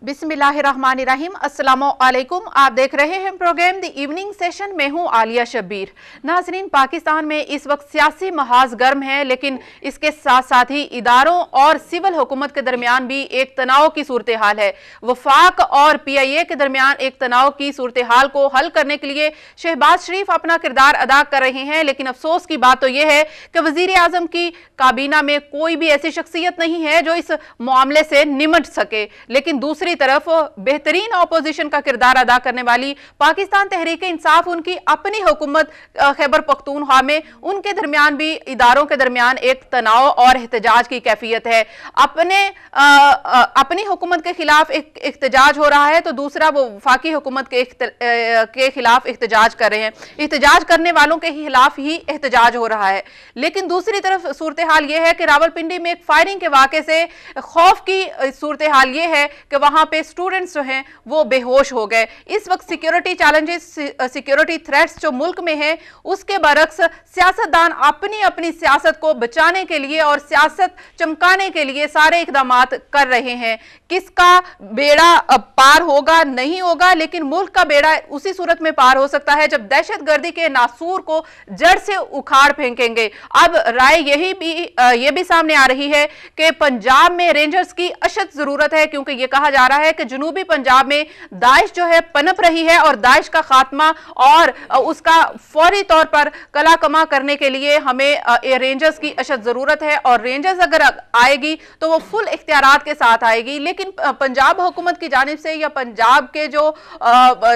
बिस्मिल्लाहिर्रहमानिर्रहीम, अस्सलामुअलैकुम। आप देख रहे हैं प्रोग्राम द इवनिंग सेशन। मैं हूं आलिया शब्बीर। नाज़रीन, पाकिस्तान में इस वक्त सियासी महाज गर्म है, लेकिन इसके साथ साथ ही इदारों और सिविल हुकूमत के दरमियान भी एक तनाव की सूरत हाल है। वफाक और PIA के दरमियान एक तनाव की सूरत हाल को हल करने के लिए शहबाज शरीफ अपना किरदार अदा कर रहे हैं, लेकिन अफसोस की बात तो यह है कि वजीर आजम की काबीना में कोई भी ऐसी शख्सियत नहीं है जो इस मामले से निमट सके। लेकिन दूसरी तरफ बेहतरीन ऑपोजिशन का किरदार अदा करने वाली पाकिस्तान तहरीक इंसाफ, उनकी अपनी हुकूमत खैबर पख्तूनख्वा में उनके दरमियान भी इदारों के दरमियान एक तनाव और एहतजाज की कैफियत है। अपनी हुकूमत के खिलाफ एक एहतजाज हो रहा है, तो दूसरा वो वफाकी हुकूमत के खिलाफ एहतजाज कर रहे हैं। एहतजाज करने वालों के खिलाफ ही एहतजाज हो रहा है। लेकिन दूसरी तरफ सूरत हाल यह है कि रावलपिंडी में एक फायरिंग के वाक़े से खौफ की सूरत हाल यह है कि वहां पे स्टूडेंट्स जो हैं वो बेहोश हो गए। इस वक्त सिक्योरिटी चैलेंजेस, सिक्योरिटी थ्रेट्स जो मुल्क में है, उसके बरक्स सियासतदान अपनी अपनी सियासत को बचाने के लिए और सियासत चमकाने के लिए सारे इकदाम कर रहे हैं। किसका बेड़ा पार होगा नहीं होगा, लेकिन मुल्क का बेड़ा उसी सूरत में पार हो सकता है जब दहशतगर्दी के नासूर को जड़ से उखाड़ फेंकेंगे। अब राय ये भी सामने आ रही है कि पंजाब में रेंजर्स की अशद जरूरत है, क्योंकि यह कहा जा रहा है कि जनूबी पंजाब में दाइश जो है पनप रही है और दाइश का खात्मा और उसका फौरी तौर पर कला कमा करने के लिए हमें रेंजर्स की अशद जरूरत है। और रेंजर्स अगर आएगी तो वो फुल इख्तियारात के साथ आएगी। लेकिन पंजाब हुकूमत की जानिब से या पंजाब के जो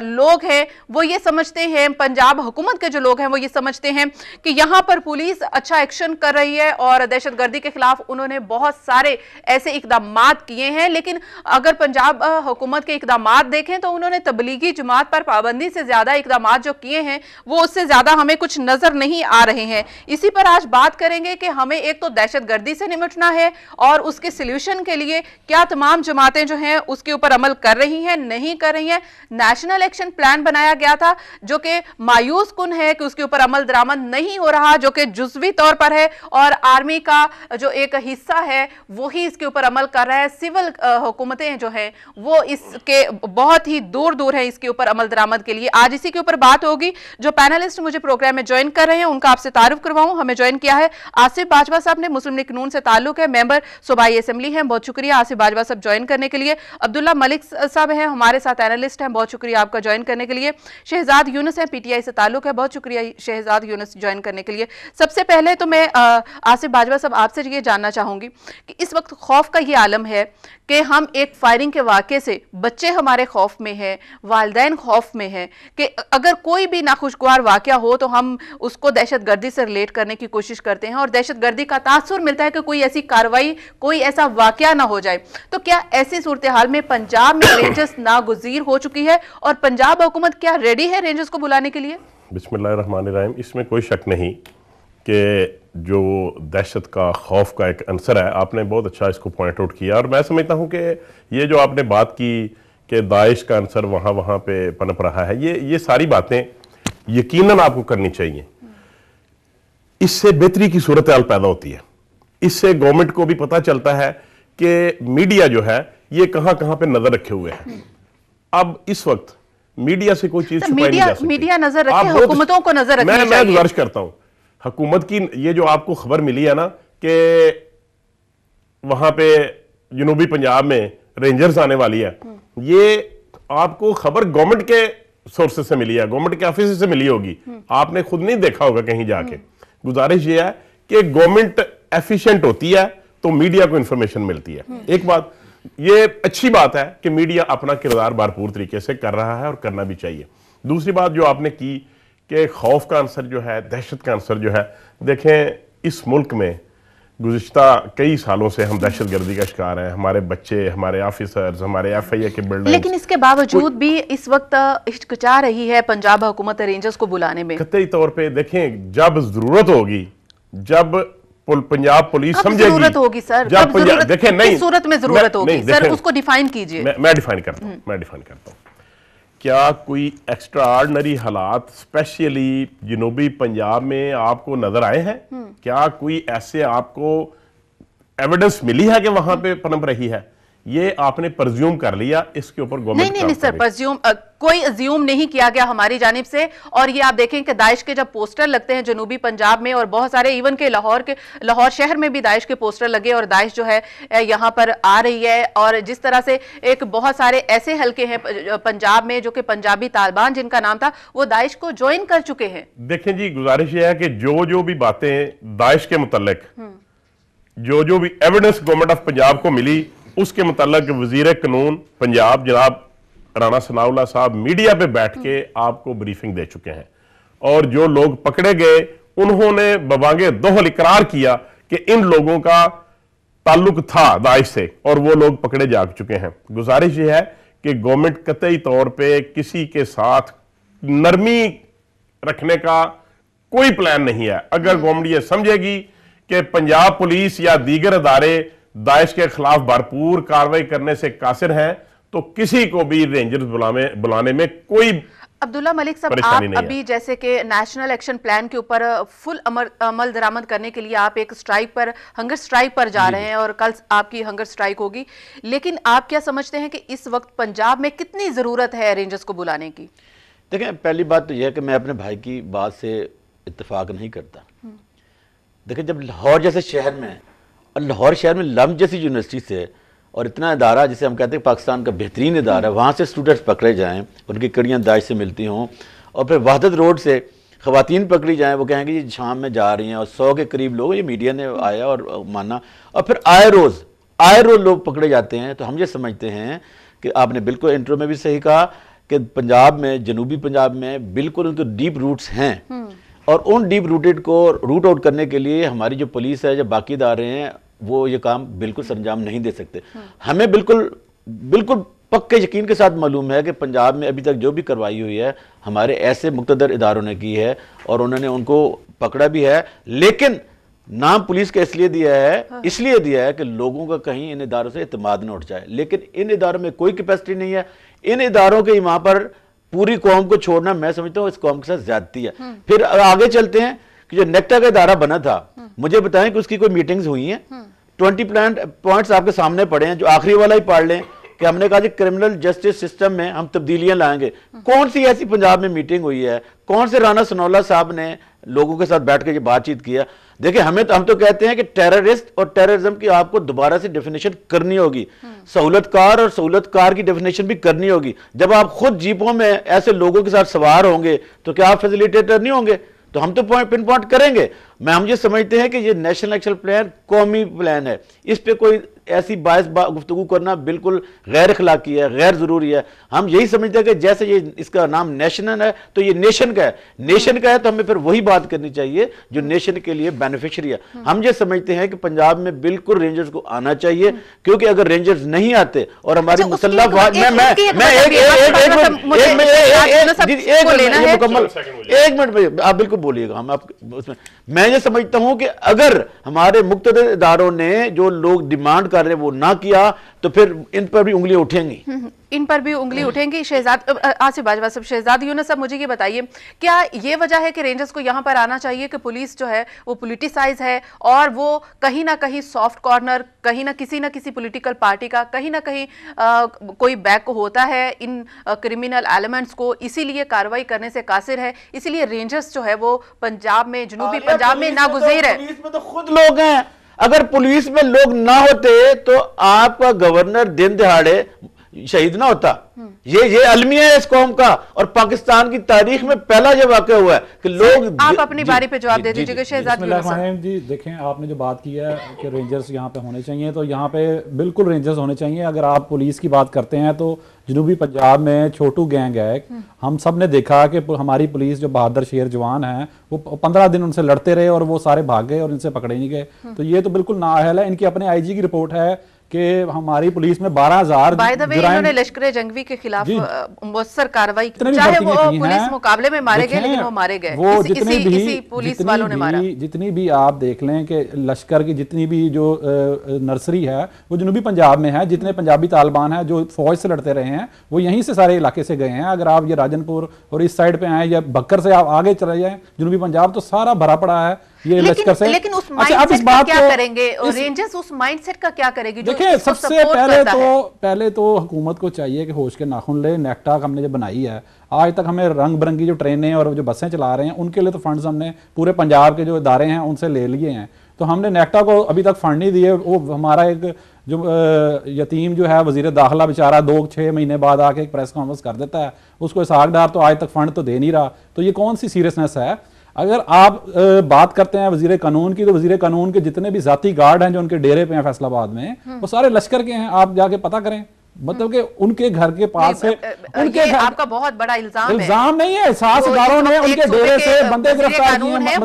लोग हैं वो ये समझते हैं, पंजाब हुकूमत के जो लोग हैं वो ये समझते हैं कि यहां पर पुलिस अच्छा एक्शन कर रही है और दहशतगर्दी के खिलाफ उन्होंने बहुत सारे ऐसे इकदाम किए हैं। लेकिन अगर पंजाब हुकूमत के इकदाम देखें तो उन्होंने तबलीगी जमात पर पाबंदी से ज्यादा इकदाम जो किए हैं वो उससे ज्यादा हमें कुछ नजर नहीं आ रहे हैं। इसी पर आज बात करेंगे कि हमें एक तो दहशतगर्दी से निपटना है और उसके सॉल्यूशन के लिए क्या तमाम जमातें जो हैं उसके ऊपर अमल कर रही हैं, नहीं कर रही हैं। नेशनल एक्शन प्लान बनाया गया था जो कि मायूस कुन है कि उसके ऊपर अमल दरामद नहीं हो रहा, जो कि जुज़वी तौर पर है, और आर्मी का जो एक हिस्सा है वही इसके ऊपर अमल कर रहा है। सिविल हुकूमतें जो है वो इसके बहुत ही दूर दूर है इसके ऊपर अमल दरामद के लिए। आज इसी के ऊपर बात होगी। जो पैनलिस्ट मुझे प्रोग्राम में ज्वाइन कर रहे हैं उनका आपसे तारुफ करवाऊं। हमें ज्वाइन किया है आसिफ बाजवा साहब ने, मुस्लिम लीग नून से ताल्लुक है, मेंबर सूबाई असेंबली हैं। बहुत शुक्रिया आसिफ बाजवा साहब ज्वाइन करने के लिए। अब्दुल्ला मलिक साहब हैं, हमारे साथ एनालिस्ट हैं, बहुत शुक्रिया आपका ज्वाइन करने के लिए। शहजाद यूनुस है, PTI से ताल्लुक है, बहुत शुक्रिया शहजाद यूनुस ज्वाइन करने के लिए। सबसे पहले तो मैं आसिफ बाजवा साहब आपसे ये जानना चाहूंगी कि इस वक्त खौफ का ये आलम है कि हम एक फायरिंग के वाक़े से बच्चे हमारे खौफ में हैं, वालिदैन खौफ में हैं कि अगर कोई भी नाखुशगवार वाक़या हो तो हम उसको दहशतगर्दी से रिलेट करने की कोशिश करते हैं और दहशतगर्दी का तासुर मिलता है कि कोई ऐसी कार्रवाई, कोई ऐसा वाक़या ना हो जाए। तो क्या ऐसी सूरत हाल में पंजाब में रेंजर्स नागुज़ीर हो चुकी है और पंजाब हुकूमत क्या रेडी है रेंजर्स को बुलाने के लिए? बिस्मिल्लाहिर्रहमानिर्रहीम। इसमें कोई शक नहीं कि जो दहशत का खौफ का एक अंसर है, आपने बहुत अच्छा इसको पॉइंट आउट किया। और मैं समझता हूँ कि ये जो आपने बात की कि दाइश का अंसर वहाँ पे पनप रहा है, ये सारी बातें यकीनन आपको करनी चाहिए। इससे बेहतरी की सूरत हाल पैदा होती है। इससे गवर्नमेंट को भी पता चलता है कि मीडिया जो है ये कहाँ कहाँ पे नजर रखे हुए है। अब इस वक्त मीडिया से कोई चीज छुपाई नहीं जा सकती। मीडिया नजर रखे, हुकूमतों को नजर रखनी चाहिए। मैं गुजारिश करता हूं हुकूमत की, ये जो आपको खबर मिली है ना कि वहां पे जनूबी पंजाब में रेंजर्स आने वाली है, ये आपको खबर गवर्नमेंट के सोर्सेस से मिली है, गवर्नमेंट के ऑफिस से मिली होगी, आपने खुद नहीं देखा होगा कहीं जाके। गुजारिश ये है कि गवर्नमेंट एफिशिएंट होती है तो मीडिया को इंफॉर्मेशन मिलती है। एक बात, ये अच्छी बात है कि मीडिया अपना किरदार भरपूर तरीके से कर रहा है और करना भी चाहिए। दूसरी बात जो आपने की कि खौफ का अंसर जो है, दहशत का अंसर जो है, देखें इस मुल्क में गुज़िश्ता कई सालों से हम दहशतगर्दी का शिकार हैं। हमारे बच्चे, हमारे ऑफिसर्स, हमारे FIA के बिल्डर्स, लेकिन इसके बावजूद भी इस वक्त हिचकिचा रही है पंजाब हुकूमत रेंजर्स को बुलाने में। कतई तौर पे देखें, जब जरूरत होगी, जब पंजाब पुलिस समझेगी, जरूरत होगी सर, जब देखें नहीं सूरत में जरूरत होगी सर, उसको डिफाइन कीजिए। मैं डिफाइन करता हूं। क्या कोई एक्स्ट्राऑर्डिनरी हालात स्पेशली जनूबी पंजाब में आपको नजर आए हैं? क्या कोई ऐसे आपको एविडेंस मिली है कि वहां पे पनप रही है? ये आपने परज्यूम कर लिया, इसके ऊपर गवर्नमेंट नहीं सर, परज्यूम कोई अज्यूम नहीं किया गया हमारी जानिब से। और ये आप देखें कि दाइश के जब पोस्टर लगते हैं जनूबी पंजाब में और बहुत सारे इवन के लाहौर शहर में भी दाइश के पोस्टर लगे और दाइश जो है यहाँ पर आ रही है, और जिस तरह से एक बहुत सारे ऐसे हलके हैं पंजाब में जो कि पंजाबी तालिबान जिनका नाम था वो दाइश को ज्वाइन कर चुके हैं। देखें जी, गुजारिश यह है कि जो भी बातें दाइश के मुतल्लिक जो भी एविडेंस गवर्नमेंट ऑफ पंजाब को मिली उसके मुतल्लिक वजीर कानून पंजाब जनाब राणा सनाउल्लाह साहब मीडिया पे बैठ के आपको ब्रीफिंग दे चुके हैं, और जो लोग पकड़े गए उन्होंने बवांगे दोहल इकरार किया कि इन लोगों का ताल्लुक था दाइश से और वो लोग पकड़े जा चुके हैं। गुजारिश यह है कि गवर्नमेंट कतई तौर पे किसी के साथ नरमी रखने का कोई प्लान नहीं है। अगर गवर्नमेंट ये समझेगी कि पंजाब पुलिस या दीगर अदारे दाइश के खिलाफ भरपूर कार्रवाई करने से कासिर हैं तो किसी को भी रेंजर्स बुलाने में कोई अब्दुल्ला मलिक साहब, आप अभी जैसे कि नेशनल एक्शन प्लान के ऊपर फुल अमल दरामद करने के लिए आप एक स्ट्राइक पर, हंगर स्ट्राइक पर जा रहे हैं और कल आपकी हंगर स्ट्राइक होगी, लेकिन आप क्या समझते हैं कि इस वक्त पंजाब में कितनी जरूरत है रेंजर्स को बुलाने की? देखें, पहली बात तो यह है कि मैं अपने भाई की बात से इत्तेफाक नहीं करता। देखिए, जब लाहौर जैसे शहर में, और लाहौर शहर में लम जैसी यूनिवर्सिटी से और इतना इदारा जिसे हम कहते हैं पाकिस्तान का बेहतरीन इदारा, वहाँ से स्टूडेंट्स पकड़े जाएँ, उनकी कड़ियाँ दाइश से मिलती हों, और फिर वहदत रोड से ख़वातीन पकड़ी जाएँ, वो कहेंगे जी शाम में जा रही हैं, और 100 के करीब लोग, ये मीडिया ने आया और माना, और फिर आए रोज़ लोग पकड़े जाते हैं। तो हम ये समझते हैं कि आपने बिल्कुल इंट्रो में भी सही कहा कि पंजाब में, जनूबी पंजाब में बिल्कुल उनके डीप रूट्स हैं, और उन डीप रूटेड को रूट आउट करने के लिए हमारी जो पुलिस है, जो बाकी इदारे हैं, वो ये काम बिल्कुल सरंजाम नहीं दे सकते। हमें बिल्कुल पक्के यकीन के साथ मालूम है कि पंजाब में अभी तक जो भी कार्रवाई हुई है हमारे ऐसे मुक़्तदर इदारों ने की है और उन्होंने उनको पकड़ा भी है, लेकिन नाम पुलिस का इसलिए दिया है कि लोगों का कहीं इन इदारों से इत्मीनान न उठ जाए। लेकिन इन इदारों में कोई कैपेसिटी नहीं है। इन इदारों के वहां पर पूरी कौम को छोड़ना, मैं समझता हूँ इस कौम के साथ ज्यादती है। फिर आगे चलते हैं कि जो नेक्टा का इदारा बना था, मुझे बताएं कि उसकी कोई मीटिंग्स हुई हैं? 20 पॉइंट्स आपके सामने पड़े हैं, जो आखिरी वाला ही पढ़ लें कि हमने कहा कि क्रिमिनल जस्टिस सिस्टम में हम तब्दीलियां लाएंगे। कौन सी ऐसी पंजाब में मीटिंग हुई है? कौन से राणा सनाउल्लाह साहब ने लोगों के साथ बैठ कर बातचीत किया? देखिए, हम तो कहते हैं कि टेररिस्ट और टेररिज्म की आपको दोबारा से डेफिनेशन करनी होगी, सहूलतकार और सहूलतकार की डेफिनेशन भी करनी होगी। जब आप खुद जीपों में ऐसे लोगों के साथ सवार होंगे तो क्या आप फैसिलिटेटर नहीं होंगे? तो हम तो पिन पॉइंट करेंगे। हम ये समझते हैं कि ये नेशनल एक्शन प्लान कौमी प्लान है, इस पे कोई ऐसी बायस गुफ्तगू करना बिल्कुल गैर अखलाकी है, गैर जरूरी है। हम यही समझते हैं कि जैसे ये इसका नाम नेशनल है तो ये नेशन का है, तो हमें फिर वही बात करनी चाहिए जो नेशन के लिए बेनिफिशियरी है। हम ये समझते हैं कि पंजाब में बिल्कुल रेंजर्स को आना चाहिए, क्योंकि अगर रेंजर्स नहीं आते और हमारी मुसल्लह एक मिनट आप बिल्कुल बोलिएगा, हम आप उसमें मैं ये समझता हूं कि अगर हमारे मुक़्तदर इदारों ने जो लोग डिमांड कर रहे हैं वो ना किया तो फिर इन पर भी उंगली उठेंगी, इन पर भी उंगली उठेंगी। आसिफ बाजवा साहब, शहजाद यूनुस साहब, मुझे ये बताइए, क्या ये वजह है कि रेंजर्स को यहाँ पर आना चाहिए कि पुलिस जो है वो पॉलिटिसाइज है और वो कहीं ना कहीं सॉफ्ट कॉर्नर, कहीं ना किसी पॉलिटिकल पार्टी का कहीं ना कहीं कोई बैक होता है इन क्रिमिनल एलिमेंट्स को, इसीलिए कार्रवाई करने से कासिर है, इसीलिए रेंजर्स जो है वो पंजाब में, जनूबी पंजाब में नागुज़ेर है? पुलिस में तो खुद लोग हैं। अगर पुलिस में लोग ना होते तो आपका गवर्नर दिन दिहाड़े शहीद ना होता। ये अलमिया है इस कौम का, और पाकिस्तान की तारीख में पहला ये वाक़या हुआ है कि लोग। आप अपनी बारी पे जवाब दे दीजिएगा शहजाद जी। देखें, आपने जो बात की है कि रेंजर्स यहाँ पे होने चाहिए, तो यहाँ पे बिल्कुल रेंजर्स होने चाहिए। अगर आप पुलिस की बात करते हैं तो जनूबी पंजाब में छोटू गैंग है, हम सब ने देखा कि हमारी पुलिस जो बहादुर शेर जवान है वो 15 दिन उनसे लड़ते रहे और वो सारे भाग गए और इनसे पकड़े नहीं गए। तो ये तो बिल्कुल नाअहल है। इनकी अपने आईजी की रिपोर्ट है कि हमारी पुलिस में 12,000 इन्होंने लश्कर जंगवी के खिलाफ मुअस्सर कार्रवाई, चाहे वो पुलिस मुकाबले में मारे गए, लेकिन वो मारे गए, वो इसी पुलिस वालों ने मारा। जितनी भी आप देख लें कि लश्कर की जितनी भी जो नर्सरी है वो जनूबी पंजाब में है, जितने पंजाबी तालिबान है जो फौज से लड़ते रहे हैं वो यहीं से सारे इलाके से गए हैं। अगर आप ये राजनपुर और इस साइड पे आए या बक्कर से आप आगे चले जाए जनूबी पंजाब, तो सारा भरा पड़ा है ये लश्कर से। लेकिन उस अच्छा, अब माइंडसेट का क्या करेंगे रेंजर्स, उस माइंडसेट का क्या करेगी? देखिए, सबसे पहले तो हुकूमत को चाहिए कि होश के नाखून ले। नेक्टा हमने जो बनाई है, आज तक हमें रंग बिरंगी जो ट्रेनें और जो बसें चला रहे हैं उनके लिए तो फंड्स हमने पूरे पंजाब के जो इदारे हैं उनसे ले लिए हैं, तो हमने नेक्टा को अभी तक फंड नहीं दिए। वो हमारा एक जो यतीम जो है वजीर दाखिला बेचारा 2-6 महीने बाद आके एक प्रेस कॉन्फ्रेंस कर देता है, उसको इसहाक डार तो आज तक फंड तो दे नहीं रहा। तो ये कौन सी सीरियसनेस है? अगर आप बात करते हैं वजीर कानून की, तो वजीर कानून के जितने भी जाती गार्ड हैं जो उनके डेरे पे हैं फैसलाबाद में, वो सारे लश्कर के हैं। आप जाके पता करें, मतलब कि उनके घर के पास से उनके घर, आपका बहुत बड़ा इल्जाम नहीं है, साहसदारों ने उनके डेरे से बंदे गिरफ्तार किए हैं,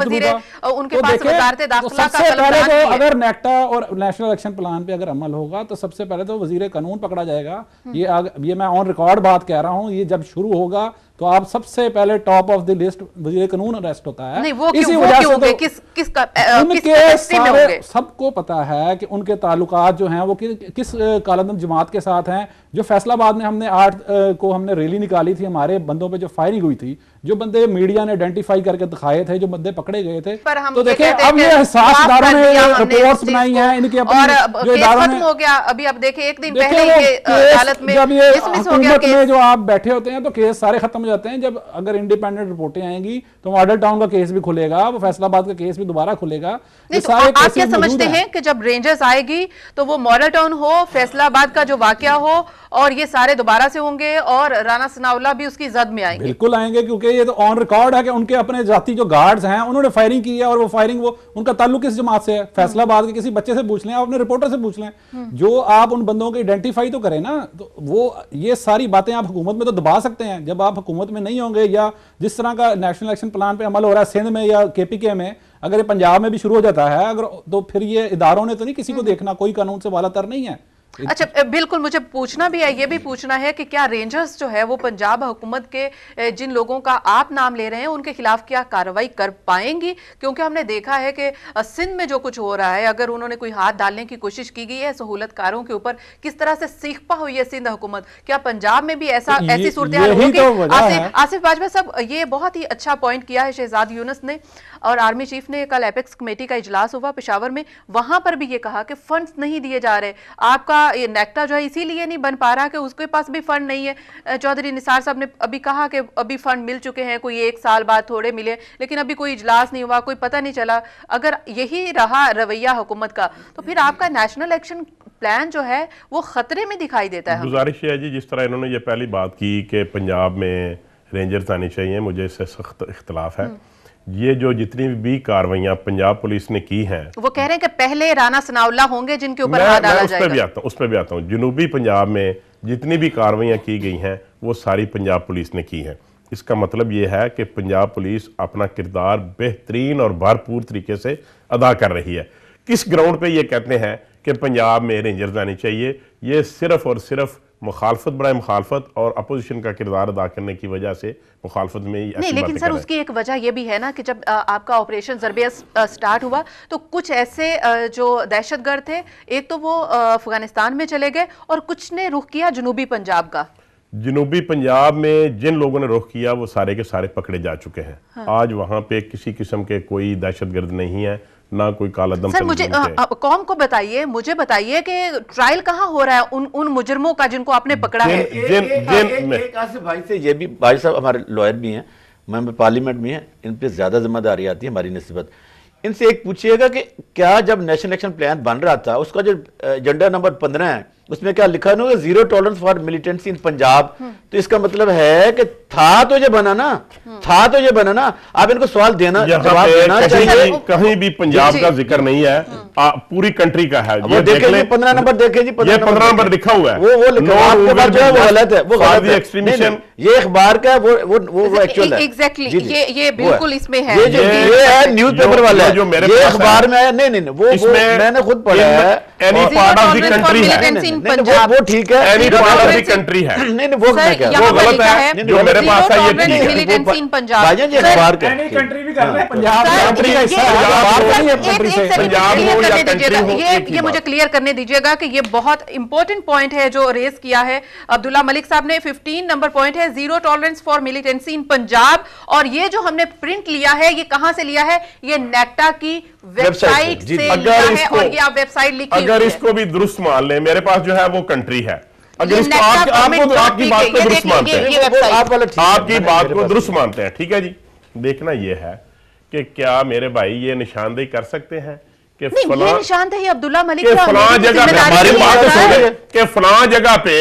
उनके पास वज़ारत दाखिला का पहले तो अगर नेक्टा और नेशनल एक्शन प्लान पे अगर अमल होगा तो सबसे पहले तो वजीर कानून पकड़ा जाएगा। ये मैं ऑन रिकॉर्ड बात कह रहा हूँ, ये जब शुरू होगा तो आप सबसे पहले टॉप ऑफ द लिस्ट वजीर कानून अरेस्ट होता है। नहीं, इसी वजह से तो उनके सारे सबको पता है कि उनके ताल्लुकात जो हैं वो किस कालदम जमात के साथ हैं। जो फैसलाबाद में हमने 8 को हमने रैली निकाली थी, हमारे बंदों पे जो फायरिंग हुई थी, जो बंदे मीडिया ने आइडेंटिफाई करके दिखाए थे, जो बंदे पकड़े गए थे, तो देखिए अब ये साहसदारों ने रिपोर्ट्स बनाई हैं इनके अपने जो इदारों ने। हो गया अभी, अब देखिए एक दिन पहले ये अदालत में जब ये हुकूमत में जो आप बैठे होते हैं तो केस सारे खत्म हो जाते हैं। जब अगर इंडिपेंडेंट रिपोर्टें आएंगी तो मॉडल टाउन का केस भी खुलेगा, वो फैसलाबाद का केस भी दोबारा खुलेगा। नहीं, तो आप क्या समझते हैं कि जब रेंजर्स आएगी तो वो मॉडल टाउन हो, फैसलाबाद का जो वाकया हो, और ये सारे दोबारा से होंगे और राना सनाउल्लाह भी उसकी जद में आएंगे? बिल्कुल आएंगे, क्योंकि ये तो ऑन रिकॉर्ड है कि उनके अपने जाती जो गार्ड्स हैं उन्होंने फायरिंग की है, और वो फायरिंग वो उनका ताल्लुक किस जमात से है? फैसलाबाद के किसी बच्चे से पूछ लें, आप अपने रिपोर्टर से पूछ लें, जो आप उन बंदों को आइडेंटिफाई तो करें ना। तो वो ये सारी बातें आप हुकूमत में तो दबा सकते हैं, जब आप हुकूमत में नहीं होंगे, या जिस तरह का नेशनल एक्शन प्लान पे अमल हो रहा है सिंध में या KPK में, अगर ये पंजाब में भी शुरू हो जाता है अगर, तो फिर ये इदारों ने तो नहीं किसी को देखना, कोई कानून से वालातर नहीं है। अच्छा, बिल्कुल मुझे पूछना भी है, ये भी पूछना है कि क्या रेंजर्स जो है वो पंजाब हुकूमत के जिन लोगों का आप नाम ले रहे हैं उनके खिलाफ क्या कार्रवाई कर पाएंगी? क्योंकि हमने देखा है कि सिंध में जो कुछ हो रहा है, अगर उन्होंने कोई हाथ डालने की कोशिश की गई है सहूलतकारों के ऊपर, किस तरह से सीखपा हुई है सिंध हुकूमत, क्या पंजाब में भी ऐसी सूरत हाल होगी? आसिफ बाजवा साहब, ये बहुत ही अच्छा पॉइंट किया है शहजाद यूनुस ने, और आर्मी चीफ ने कल एपेक्स कमेटी का इजलास हुआ पेशावर में, वहां पर भी ये कहा कि फंड्स नहीं दिए जा रहे। आपका ये नेक्टा जो है इसीलिए नहीं बन पा रहा कि उसके पास भी फंड नहीं है। चौधरी निसार साहब ने अभी कहा कि अभी फंड मिल चुके हैं, कोई 1 साल बाद थोड़े मिले, लेकिन अभी कोई इजलास नहीं हुआ, कोई पता नहीं चला। अगर यही रहा रवैया हुकूमत का तो फिर आपका नेशनल एक्शन प्लान जो है वो खतरे में दिखाई देता है। गुजारिश है जी, जिस तरह इन्होंने ये पहली बात की कि पंजाब में रेंजर्स आने चाहिए, मुझे इससे सख्त इख्तलाफ है। ये जो जितनी भी कार्रवाइयां पंजाब पुलिस ने की हैं, वो कह रहे हैं कि पहले राना सनाउल्लाह होंगे जिनके ऊपर हाथ डाला जाएगा। उस पर भी आता हूँ। जनूबी पंजाब में जितनी भी कार्रवाइयां की गई हैं वो सारी पंजाब पुलिस ने की हैं। इसका मतलब ये है कि पंजाब पुलिस अपना किरदार बेहतरीन और भरपूर तरीके से अदा कर रही है। किस ग्राउंड पे ये कहते हैं कि पंजाब में रेंजर्स आने चाहिए? ये सिर्फ और सिर्फ मुखालफत बड़ा मुखालफत और अपोजिशन का किरदार अदा करने की वजह से मुखालफत में ही नहीं, लेकिन सर उसकी एक वजह यह भी है ना कि जब आपका ऑपरेशन ज़रबिया स्टार्ट हुआ तो कुछ ऐसे जो दहशतगर्द थे, एक तो वो अफगानिस्तान में चले गए और कुछ ने रुख किया जनूबी पंजाब का। जनूबी पंजाब में जिन लोगों ने रुख किया वो सारे के सारे पकड़े जा चुके हैं। हाँ। आज वहां पे किसी किस्म के कोई दहशतगर्द नहीं है, ना कोई कालादम। सर मुझे कौम को बताइए, मुझे बताइए कि ट्रायल कहाँ हो रहा है उन मुजरमों का जिनको आपने पकड़ा है? एक आसिफ भाई से ये भी, भाई साहब हमारे लॉयर भी हैं, मेंबर पार्लियामेंट भी हैं, इन पे ज्यादा जिम्मेदारी आती है हमारी निस्बत। इनसे एक पूछिएगा कि क्या जब नेशनल एक्शन प्लान बन रहा था उसका जो एजेंडा नंबर 15 है उसमें क्या लिखा ना, 0 टॉलरेंस फॉर मिलिटेंसी इन पंजाब। तो इसका मतलब है कि था तो ये बना ना, था तो ये बना ना। आप इनको सवाल देना, जवाब देना चाहिए। कहीं भी पंजाब का जिक्र नहीं है, पूरी कंट्री का है। ये देख लें 15 नंबर, देखें जी 15 नंबर लिखा हुआ है, वो लिखा आपके पास जो है वो गलत है, वो गलत है। एक्सट्रीमिज्म ये अखबार का वो एक्चुअल है। एग्जैक्टली ये बिल्कुल इसमें है, ये है न्यूज़पेपर वाला जो मेरे अखबार में है। नहीं वो मैंने खुद पढ़ा है। Any part of the country है, पंजाब वो ठीक है, any part of the country है। नहीं वो गलत है जो मेरे पास है। ये भाईजान जी अखबार का एनी कंट्री भी कर रहे हैं, पंजाब कंट्री का हिस्सा है, पंजाब नहीं है कंट्री से। पंजाब को करने दीजिएगा, एक ही ये मुझे बात। क्लियर करने दीजिएगा कि ये बहुत इंपॉर्टेंट पॉइंट है जो रेस किया है अब्दुल्ला मलिक साहब ने। 15 नंबर पॉइंट है, जीरो टॉलरेंस फॉर मिलिटेंसी इन पंजाब। और ये जो हमने प्रिंट लिया है, ये कहां से लिया है? ये नेक्टा की वेबसाइट से लिया है, और ये आप वेबसाइट लिखी अगर इसको भी दुरुस्त मान ले, मेरे पास जो है वो कंट्री है, अगर इसको आपकी बात को दुरुस्त मानते हैं, आपकी बात को दुरुस्त मानते हैं, ठीक है जी। देखना ये है कि क्या मेरे भाई ये निशानदेही कर सकते हैं कि ये निशानदेही अब्दुल्ला मलिक के फलां जगह पे, हमारी बात तो सुने, कि फलां जगह पे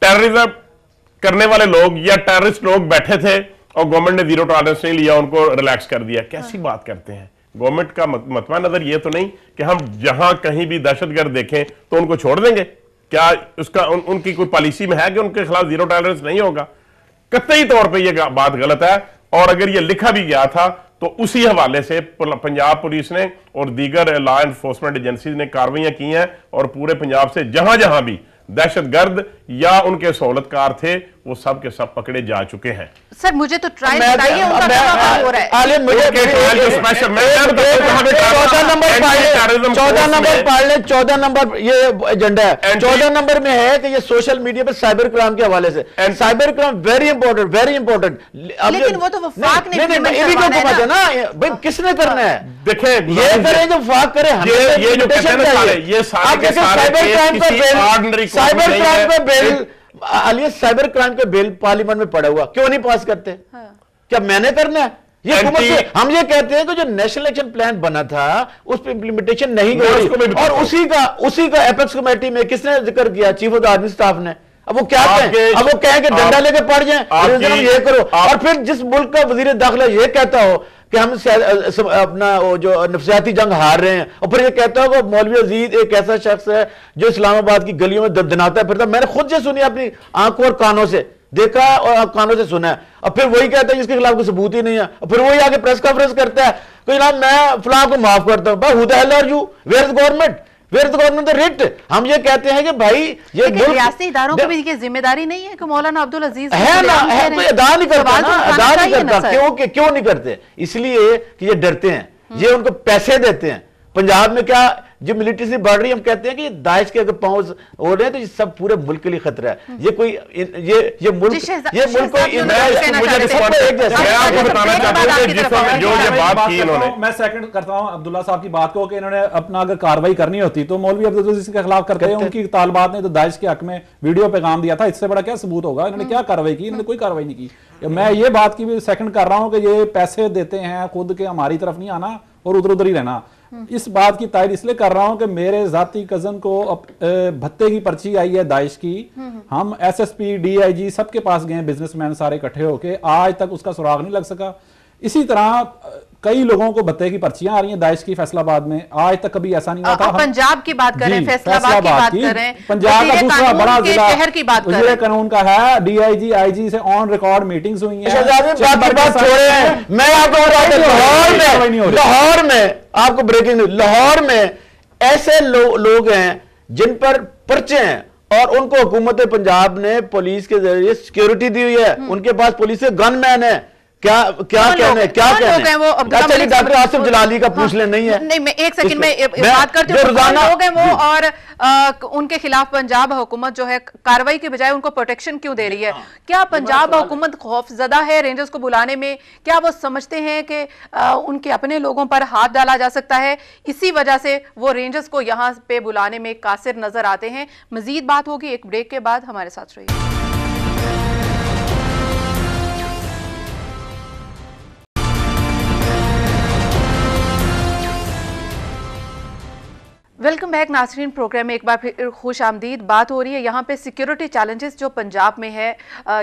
टेररिज्म करने वाले लोग या टेररिस्ट लोग बैठे थे और गवर्नमेंट ने जीरो टॉलरेंस नहीं लिया, उनको रिलैक्स कर दिया। कैसी बात करते हैं? गवर्नमेंट का मतवा नजर ये तो नहीं कि हम जहां कहीं भी दहशतगर्द देखें तो उनको छोड़ देंगे। क्या उसका उनकी कोई पॉलिसी में है कि उनके खिलाफ जीरो टॉलरेंस नहीं होगा? कतई तौर पे ये बात गलत है। और अगर ये लिखा भी गया था तो उसी हवाले से पंजाब पुलिस ने और दीगर लॉ एनफोर्समेंट एजेंसीज ने कार्रवाइयां की हैं, और पूरे पंजाब से जहां जहां भी दहशतगर्द या उनके सहूलतकार थे वो सब के सब पकड़े जा चुके हैं। सर मुझे तो ट्रायल बताइए, उनका कहाँ हो रहा है? 14 नंबर पढ़ ले, 14 नंबर ये एजेंडा है। 14 नंबर में है कि ये सोशल मीडिया पे साइबर क्राइम के हवाले से, cyber crime very important, very important. लेकिन वो तो वफाक ने ना भाई, किसने करना है? देखें, ये करें जो वफाक करे, ये जो कहते हैं ना सारे, ये सारे के सारे साइबर क्राइम पे बिल, आलिया साइबर क्राइम का बिल पार्लियामेंट में पड़ा हुआ, क्यों नहीं पास करते? क्या मैंने करना है? ये हम ये कहते हैं कि जो नेशनल एक्शन प्लान बना था उस पर इंप्लीमेंटेशन नहीं हो रही, और उसी का एपेक्स कमेटी में किसने जिक्र किया? Chief of the army staff ने। अब वो क्या कहें? अब वो कहें कि डंडा लेके पड़ जाए, ये करो। और फिर जिस मुल्क का वजीर दाखिला ये कहता हो कि हम अपना वो जो नफसियाती जंग हार रहे हैं, और फिर ये कहता हो कि मौलवी अजीज एक ऐसा शख्स है जो इस्लामाबाद की गलियों में दनाता फिरता। मैंने खुद से सुनी, अपनी आंखों और कानों से देखा और कानों से सुना है। और फिर वही कहता है जिसके खिलाफ कोई सबूत ही नहीं है, और फिर वही आगे प्रेस कॉन्फ्रेंस करता है कि जनाब मैं फलां को माफ करता हूं। भाई who the hell are you? Where is government? Where is government the writ? हम ये कहते हैं कि भाई ये रियासती इदारों की भी ये जिम्मेदारी नहीं है कि मौलाना अब्दुल अजीज है ना, है तो अदा नहीं करता ना, अदा नहीं करता। क्यों नहीं करते? इसलिए कि ये डरते हैं, ये उनको पैसे देते हैं। पंजाब में क्या जो मिलिट्री से बढ़ रही है, हम कहते हैं कि दाइश के अगर पांव हो रहे हैं तो ये सब पूरे मुल्क के लिए खतरा है। ये कोई ये मुल्क मैं सेकंड करता हूं अब्दुल्ला साहब की बात को कि इन्होंने अपना अगर कार्रवाई करनी होती तो मौलवी अब्दुल अजीज के खिलाफ करते हैं। उनकी तालिबात ने तो दाइश के हक में वीडियो पैगाम दिया था, इससे बड़ा क्या सबूत होगा? इन्होंने क्या कार्रवाई की? इन्होंने कोई कार्रवाई नहीं की। मैं ये बात की भी सेकंड कर रहा हूं कि ये पैसे देते हैं खुद के, हमारी तरफ नहीं आना और उधर उधर ही रहना। इस बात की तायद इसलिए कर रहा हूं कि मेरे जाती कजन को भत्ते की पर्ची आई है दाइश की। हम एसएसपी, डीआईजी सबके पास गए, बिजनेसमैन सारे इकट्ठे होके, आज तक उसका सुराग नहीं लग सका। इसी तरह कई लोगों को भत्ते की पर्चियां आ रही हैं दाइश की फैसलाबाद में, आज तक कभी ऐसा नहीं हुआ था। पंजाब की बात करें, फैसलाबाद की बात करें, पंजाब का दूसरा बड़ा जिला शहर की बात करें, वज़ीर कानून का है, डीआईजी आईजी से ऑन रिकॉर्ड मीटिंग्स हुई हैं। मैं आपको लाहौर में आपको ब्रेकिंग न्यूज, लाहौर में ऐसे लोग हैं जिन पर पर्चे हैं और उनको हुकूमत पंजाब ने पुलिस के जरिए सिक्योरिटी दी हुई है, उनके पास पुलिस के गनमैन है। क्या कहने वो डॉक्टर आसिफ जलाली का पूछ ले? नहीं है। नहीं, मैं एक सेकंड में बात करती हूँ। लोग हैं वो, और उनके खिलाफ पंजाब हुकूमत जो है कार्रवाई के बजाय उनको प्रोटेक्शन क्यों दे रही है? क्या पंजाब हुकूमत खौफजदा है रेंजर्स को बुलाने में? क्या वो समझते हैं कि उनके अपने लोगों पर हाथ डाला जा सकता है? इसी वजह से वो रेंजर्स को यहाँ पे बुलाने में कासिर नजर आते हैं। मजीद बात होगी एक ब्रेक के बाद, हमारे साथ रहिए। वेलकम बैक नाज़रीन, प्रोग्राम में एक बार फिर खुश आमदीद। बात हो रही है यहाँ पे सिक्योरिटी चैलेंजेस जो पंजाब में है।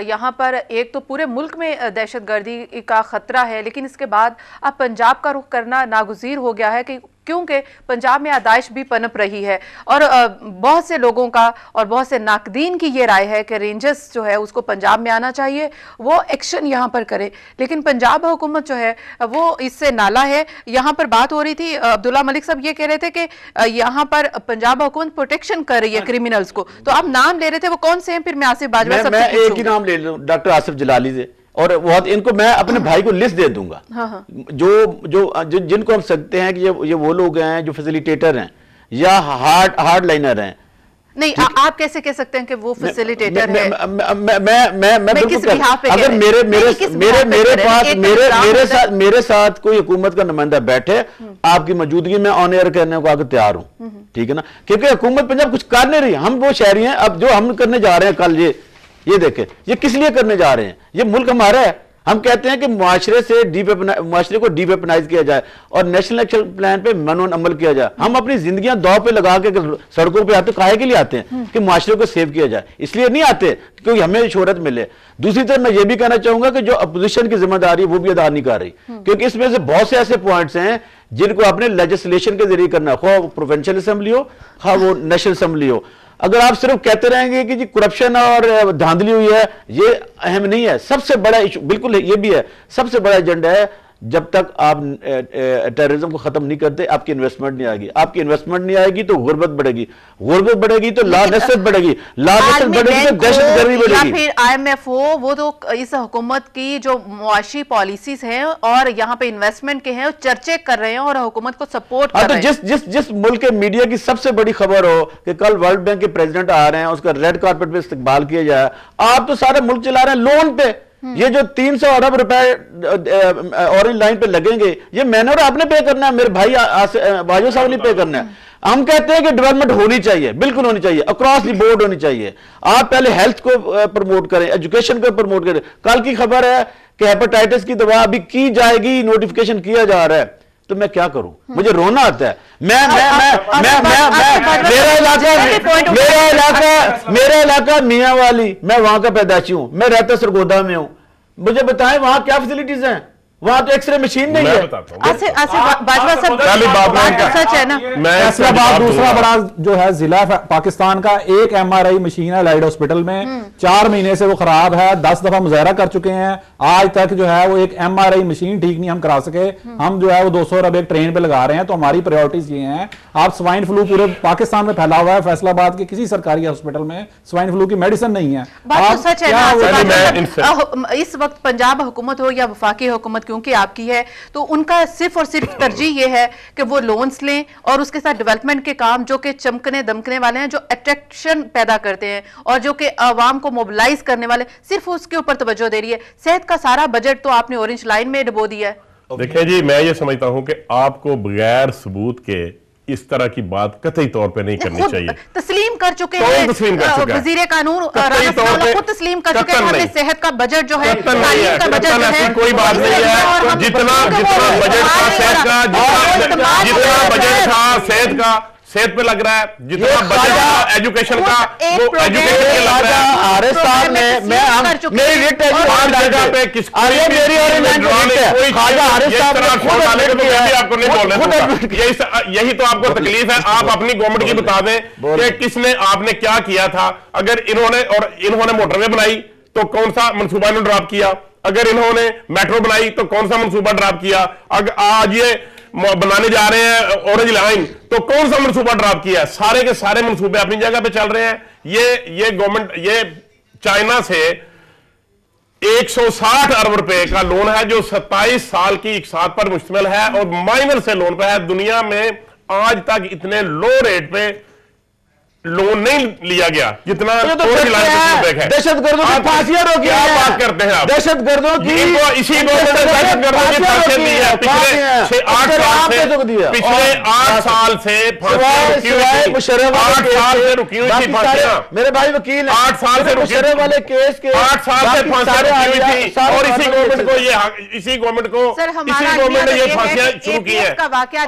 यहाँ पर एक तो पूरे मुल्क में दहशतगर्दी का ख़तरा है, लेकिन इसके बाद अब पंजाब का रुख करना नागुज़ीर हो गया है कि क्योंकि पंजाब में आदाइश भी पनप रही है। और बहुत से लोगों का और बहुत से नाकदीन की ये राय है कि रेंजर्स जो है उसको पंजाब में आना चाहिए, वो एक्शन यहाँ पर करे, लेकिन पंजाब हुकूमत जो है वो इससे नाला है। यहाँ पर बात हो रही थी, अब्दुल्ला मलिक साहब ये कह रहे थे कि यहाँ पर पंजाब हुकूमत प्रोटेक्शन कर रही है क्रिमिनल्स को, तो आप नाम ले रहे थे, वो कौन से हैं? फिर मैं आसिफ बाजवा मैं एक ही नाम ले लूं, डॉक्टर आसिफ जलाली से, और बहुत इनको मैं अपने भाई को लिस्ट दे दूंगा। हाँ। जो जिनको हम सकते हैं कि ये वो लोग हैं जो फैसिलिटेटर हैं या हार्ड लाइनर हैं। नहीं, आप कैसे कह सकते हैं कि वो फैसिलिटेटर है? मैं किस बिहाफ पे अगर मेरे साथ कोई हुकूमत का नुमाइंदा बैठे आपकी मौजूदगी में ऑन एयर करने को आकर तैयार हूं, ठीक है ना, क्योंकि हुकूमत पंजाब कुछ कर नहीं रही। हम वो शहरी हैं, अब जो हम करने जा रहे हैं कल ये देखें, ये किस लिए करने जा रहे हैं? ये मुल्क हमारा है। हम कहते हैं कि मुआशरे को डीवेपनाइज किया जाए और नेशनल एक्शन प्लान पे मनोन अमल किया जाए। हम अपनी जिंदगियां दांव पे लगा के सड़कों पे आते काहे के लिए आते हैं? कि मुआशरे को सेव किया जाए, इसलिए नहीं आते क्योंकि हमें शोहरत मिले। दूसरी तरफ मैं ये भी कहना चाहूंगा कि जो अपोजिशन की जिम्मेदारी वो भी अदा नहीं कर रही, क्योंकि इसमें से बहुत से ऐसे पॉइंट्स हैं जिनको अपने लेजिस्लेशन के जरिए करना, खा वो प्रोविंशियल असेंबली हो खा वो नेशनल असेंबली हो। अगर आप सिर्फ कहते रहेंगे कि जी करप्शन और धांधली हुई है, ये अहम नहीं है। सबसे बड़ा इशू बिल्कुल ये भी है, सबसे बड़ा एजेंडा है जब तक आप टेररिज्म को खत्म नहीं करते आपकी इन्वेस्टमेंट नहीं आएगी। आपकी इन्वेस्टमेंट नहीं आएगी तो गुर्बत बढ़ेगी, गुर्बत बढ़ेगी तो लानत बढ़ेगी, लानत बढ़ेगी तो दहशतगर्दी बढ़ेगी। या फिर IMF हो, वो तो इस हुकूमत की जो मुआशी पॉलिसीज हैं और यहाँ पे इन्वेस्टमेंट के हैं चर्चे कर रहे हैं और हुकूमत को सपोर्ट कर रहे हैं। जिस मुल्क के मीडिया की सबसे बड़ी खबर हो कि कल वर्ल्ड बैंक के प्रेसिडेंट आ रहे हैं, उसका रेड कारपेट पे इस्तकबाल किया जाए, आप तो सारा मुल्क चला रहे हैं लोन पे। ये जो 300 अरब रुपए ऑरेंज लाइन पे लगेंगे, ये मैंने और आपने पे करना है, मेरे भाई बाजू साहब ने पे करना है। हम कहते हैं कि डेवलपमेंट होनी चाहिए, बिल्कुल होनी चाहिए, अक्रॉस द बोर्ड होनी चाहिए। आप पहले हेल्थ को प्रमोट करें, एजुकेशन को प्रमोट करें। कल की खबर है कि हेपेटाइटिस की दवा अभी की जाएगी, नोटिफिकेशन किया जा रहा है, तो मैं क्या करूं? मुझे रोना आता है। मेरा इलाका मियां वाली, मैं वहां का पैदाशी हूं, मैं रहता सरगोदा में हूं। मुझे बताएं वहां क्या फैसिलिटीज हैं? वहां तो एक्सरे मशीन नहीं है। सच है ना। फैसलाबाद दूसरा बड़ा जो है जिला पाकिस्तान का, एक MRI मशीन है लाइड हॉस्पिटल में, 4 महीने से वो खराब है, 10 दफा मुजाहरा कर चुके हैं, आज तक जो है वो एक MRI मशीन ठीक नहीं हम करा सके। हम जो है वो 200 अरब एक ट्रेन पे लगा रहे हैं। तो हमारी प्रायोरिटीज ये हैं। आप स्वाइन फ्लू पूरे पाकिस्तान में फैला हुआ है, फैसलाबाद के किसी सरकारी हॉस्पिटल में स्वाइन फ्लू की मेडिसिन नहीं है। बात तो सच है ना। इस वक्त पंजाब हुकूमत हो या वफाकी हुकूमत क्योंकि आपकी है, तो उनका सिर्फ और सिर्फ तरजीह ये है कि वो लोन्स लें और उसके साथ डेवलपमेंट के काम जो कि चमकने दमकने वाले हैं, जो अट्रैक्शन पैदा करते हैं और जो कि आवाम को मोबिलाइज करने वाले, सिर्फ उसके ऊपर तवज्जो दे रही है। सेहत का सारा बजट तो आपने ऑरेंज लाइन में डुबो दिया है। देखिए जी, मैं ये समझता हूं कि आपको बगैर सबूत के इस तरह की बात कतई तौर पे नहीं करनी चाहिए। तस्लीम कर चुके हैं वजीर कानून खुद तस्लीम कर चुके हैं। हमने सेहत का बजट जो है, तालीम का बजट जो है, कोई बात नहीं है। जितना बजट था सेहत का, जितना बजट था सेहत का, सेहत पे लग रहा है, जितना बजट था एजुकेशन का, वो एजुकेशन पे लग रहा है। आरिफ साहब ने मेरी रिट जगह पे किस आपको नहीं बोलने, यही तो आपको तकलीफ है। आप अपनी गवर्नमेंट की बता दें कि किसने आपने क्या किया था। अगर इन्होंने मोटरवे बनाई तो कौन सा मंसूबा इन्होंने ड्रॉप किया? अगर इन्होंने मेट्रो बनाई तो कौन सा मंसूबा ड्रॉप किया? अगर आज ये बनाने जा रहे हैं ऑरेंज लाइन तो कौन सा मंसूबा ड्रॉप किया? सारे के सारे मंसूबे अपनी जगह पे चल रहे हैं। ये गवर्नमेंट, ये चाइना से 160 अरब रुपए का लोन है जो 27 साल की इकसात पर मुश्तमिल है और माइनर से लोन पे है। दुनिया में आज तक इतने लो रेट पे लोन नहीं लिया गया जितना दहशतगर्दों की फांसियां रोकी। क्या बात करते हैं आप? दहशतगर्दों की इसी दहशतगर्दों की फांसियां दी है पिछले 8 साल से। पिछले 8 साल से 8 साल से रुकी हुई थी फांसियां। मेरे भाई वकील 8 साल से रुके वाले केस के 8 साल से फांसियां रुकी हुई थी और इसी गवर्नमेंट ने ये फांसियां शुरू की है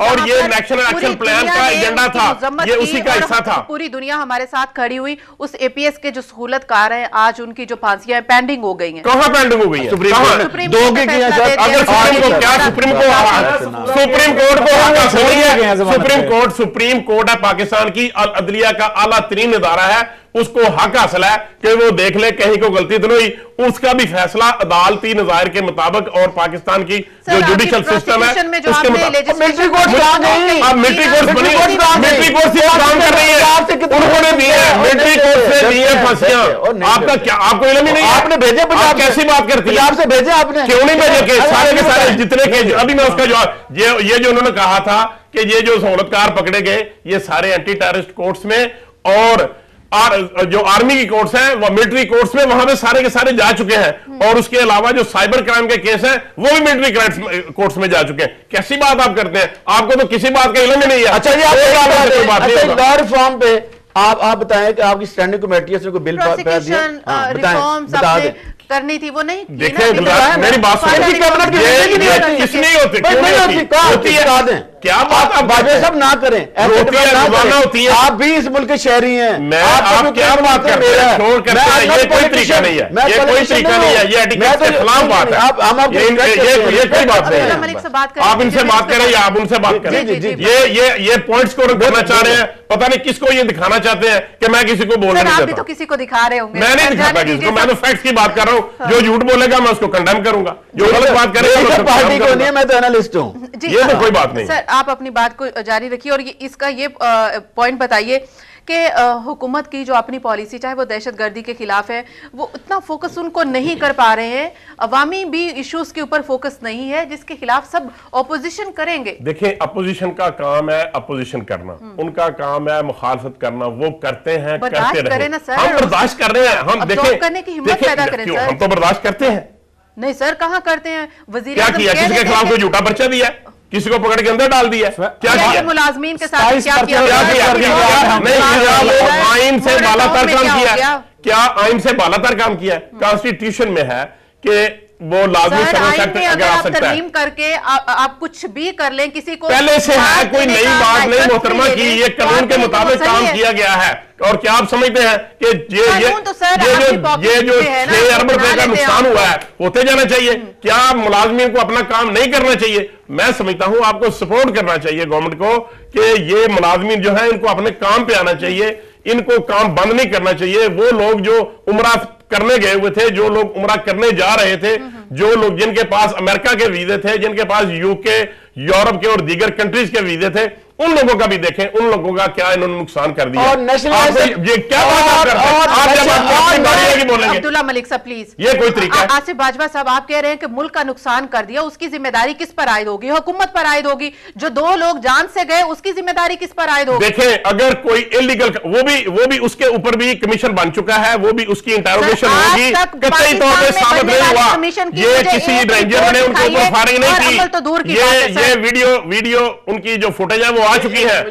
और ये नेशनल एक्शन प्लान का एजेंडा था, ये उसी का हिस्सा था। पूरी दुनिया हमारे साथ खड़ी हुई। उस APS के जो सहूलतकार हैं, आज उनकी जो फांसियां पेंडिंग हो गई हैं। कहां पेंडिंग हो गई है? सुप्रीम कोर्ट है पाकिस्तान की अदलिया का आला तरीन इदारा है। उसको हक हासिल है कि वो देख ले कहीं को गलती तो नहीं, उसका भी फैसला अदालती नज़ायर के मुताबिक और पाकिस्तान की जो जुडिशल सिस्टम है उसके मुताबिक। मिलिट्री कोर्ट काम कर रही है, उन्होंने दी है, मिलिट्री कोर्ट से दी है फांसियां। आपका क्या, आपको इल्म ही नहीं है? आपने भेजे पंजाब, कैसी बात करती है? पंजाब से भेजे आपने, क्यों नहीं भेजे केस? सारे के सारे जितने केस, अभी मैं उसका जवाब, ये जो उन्होंने कहा था कि ये जो सहूलतकार पकड़े गए ये सारे एंटी टेररिस्ट कोर्ट्स में और जो आर्मी की कोर्ट्स हैं वो मिलिट्री कोर्ट्स में, वहां पे सारे के सारे जा चुके हैं। और उसके अलावा जो साइबर क्राइम के केस हैं वो भी मिलिट्री कोर्ट्स में जा चुके हैं। कैसी बात आप करते हैं? आपको तो किसी बात का इल्म ही नहीं है। अच्छा जी, लॉ रिफॉर्म पे आप बताएं कि आपकी स्टैंडिंग कमेटी है, कोई बिल बताएं करनी थी, वो नहीं। देखिए मेरी बात किसने होती है? क्या बात आप सब ना करें, होती है। आप भी इस मुल्क के शहरी हैं। मैं आप क्या बात करते हैं? छोड़ करते हैं, ये कोई तरीका नहीं है, ये कोई तरीका नहीं है, ये एटिकेट के खिलाफ बात है। ये कोई बात नहीं है। आप इनसे बात करें या आप उनसे बात करें, ये पॉइंट्स को करना चाह रहे हैं, पता नहीं किसको ये दिखाना चाहते हैं कि मैं किसी को बोलने नहीं देता। तो किसी को दिखा रहे होंगे। मैं नहीं दिखाता किसी को, मैं तो फैक्ट्स की बात कर रहा हूँ। जो झूठ बोलेगा मैं उसको कंडेम करूंगा, जो गलत बात करेगा पार्टी को नहीं है, मैं तो एनालिस्ट हूँ। ये तो कोई बात नहीं। सर आप अपनी बात को जारी रखिए और इसका ये पॉइंट बताइए कि हुकूमत की जो अपनी पॉलिसी, चाहे वो दहशतगर्दी के खिलाफ है, वो उतना फोकस उनको नहीं कर पा रहे हैं। अवामी भी इश्यूज के ऊपर फोकस नहीं है जिसके खिलाफ सब ऑपोजिशन करेंगे। देखें, अपोजिशन का काम है अपोजिशन करना, उनका काम है मुखालफत करना, वो करते हैं, करते रहे। हम बर्दाश्त कर रहे हैं, हम देखें करने की हिम्मत पैदा करें सर। हम तो बर्दाश्त करते हैं। नहीं सर, कहाँ करते हैं? वजीर क्या किया? किसी के खिलाफ कोई झूठा पर्चा दिया, किसी को पकड़ के अंदर डाल दिया, क्या किया? मुलाजमीन के साथ क्या किया? आइन से बालातर काम किया, क्या आइन से बालातर काम किया? कॉन्स्टिट्यूशन में है कि वो लाजमी सर्विस एक्ट अगर आ सकता है, करके आप कुछ भी कर लें, किसी को पहले से है, कोई नई बात नहीं मोहतरमा की, ये कानून के मुताबिक काम किया गया है। और क्या आप समझते हैं कि ये जो 6 अरब रुपए का नुकसान हुआ है होते जाना चाहिए? क्या मुलाजमीन को अपना काम नहीं करना चाहिए? मैं समझता हूं आपको सपोर्ट करना चाहिए गवर्नमेंट को कि ये मुलाजमीन जो है इनको अपने काम पे आना चाहिए, इनको काम बंद नहीं करना चाहिए। वो लोग जो उम्रा करने गए हुए थे, जो लोग उम्रा करने जा रहे थे, जो लोग जिनके पास अमेरिका के वीजे थे, जिनके पास यूके, यूरोप के और दीगर कंट्रीज के वीजे थे, उन लोगों का भी देखें, उन लोगों का क्या इन्होंने नुकसान कर दिया। ये क्या बात करते हैं? आप जब अपनी बोलेंगे अब्दुल्ला मलिक साहब प्लीज, ये कोई तरीका है? आसिफ बाजवा साहब आप कह रहे हैं कि मुल्क का नुकसान कर दिया, उसकी जिम्मेदारी किस पर आयद होगी? हुकूमत पर आयद होगी। जो 2 लोग जान से गए उसकी जिम्मेदारी किस पर आयद होगी? देखें, अगर कोई इलीगल, वो भी उसके ऊपर भी कमीशन बन चुका है, वो भी उसकी इंटरोगेशन होगी, कतई तौर पर साबित नहीं हुआ। ये किसी रेंजर ने उनके ऊपर फायरिंग नहीं की। ये वीडियो उनकी जो फुटेज है वो आ चुकी है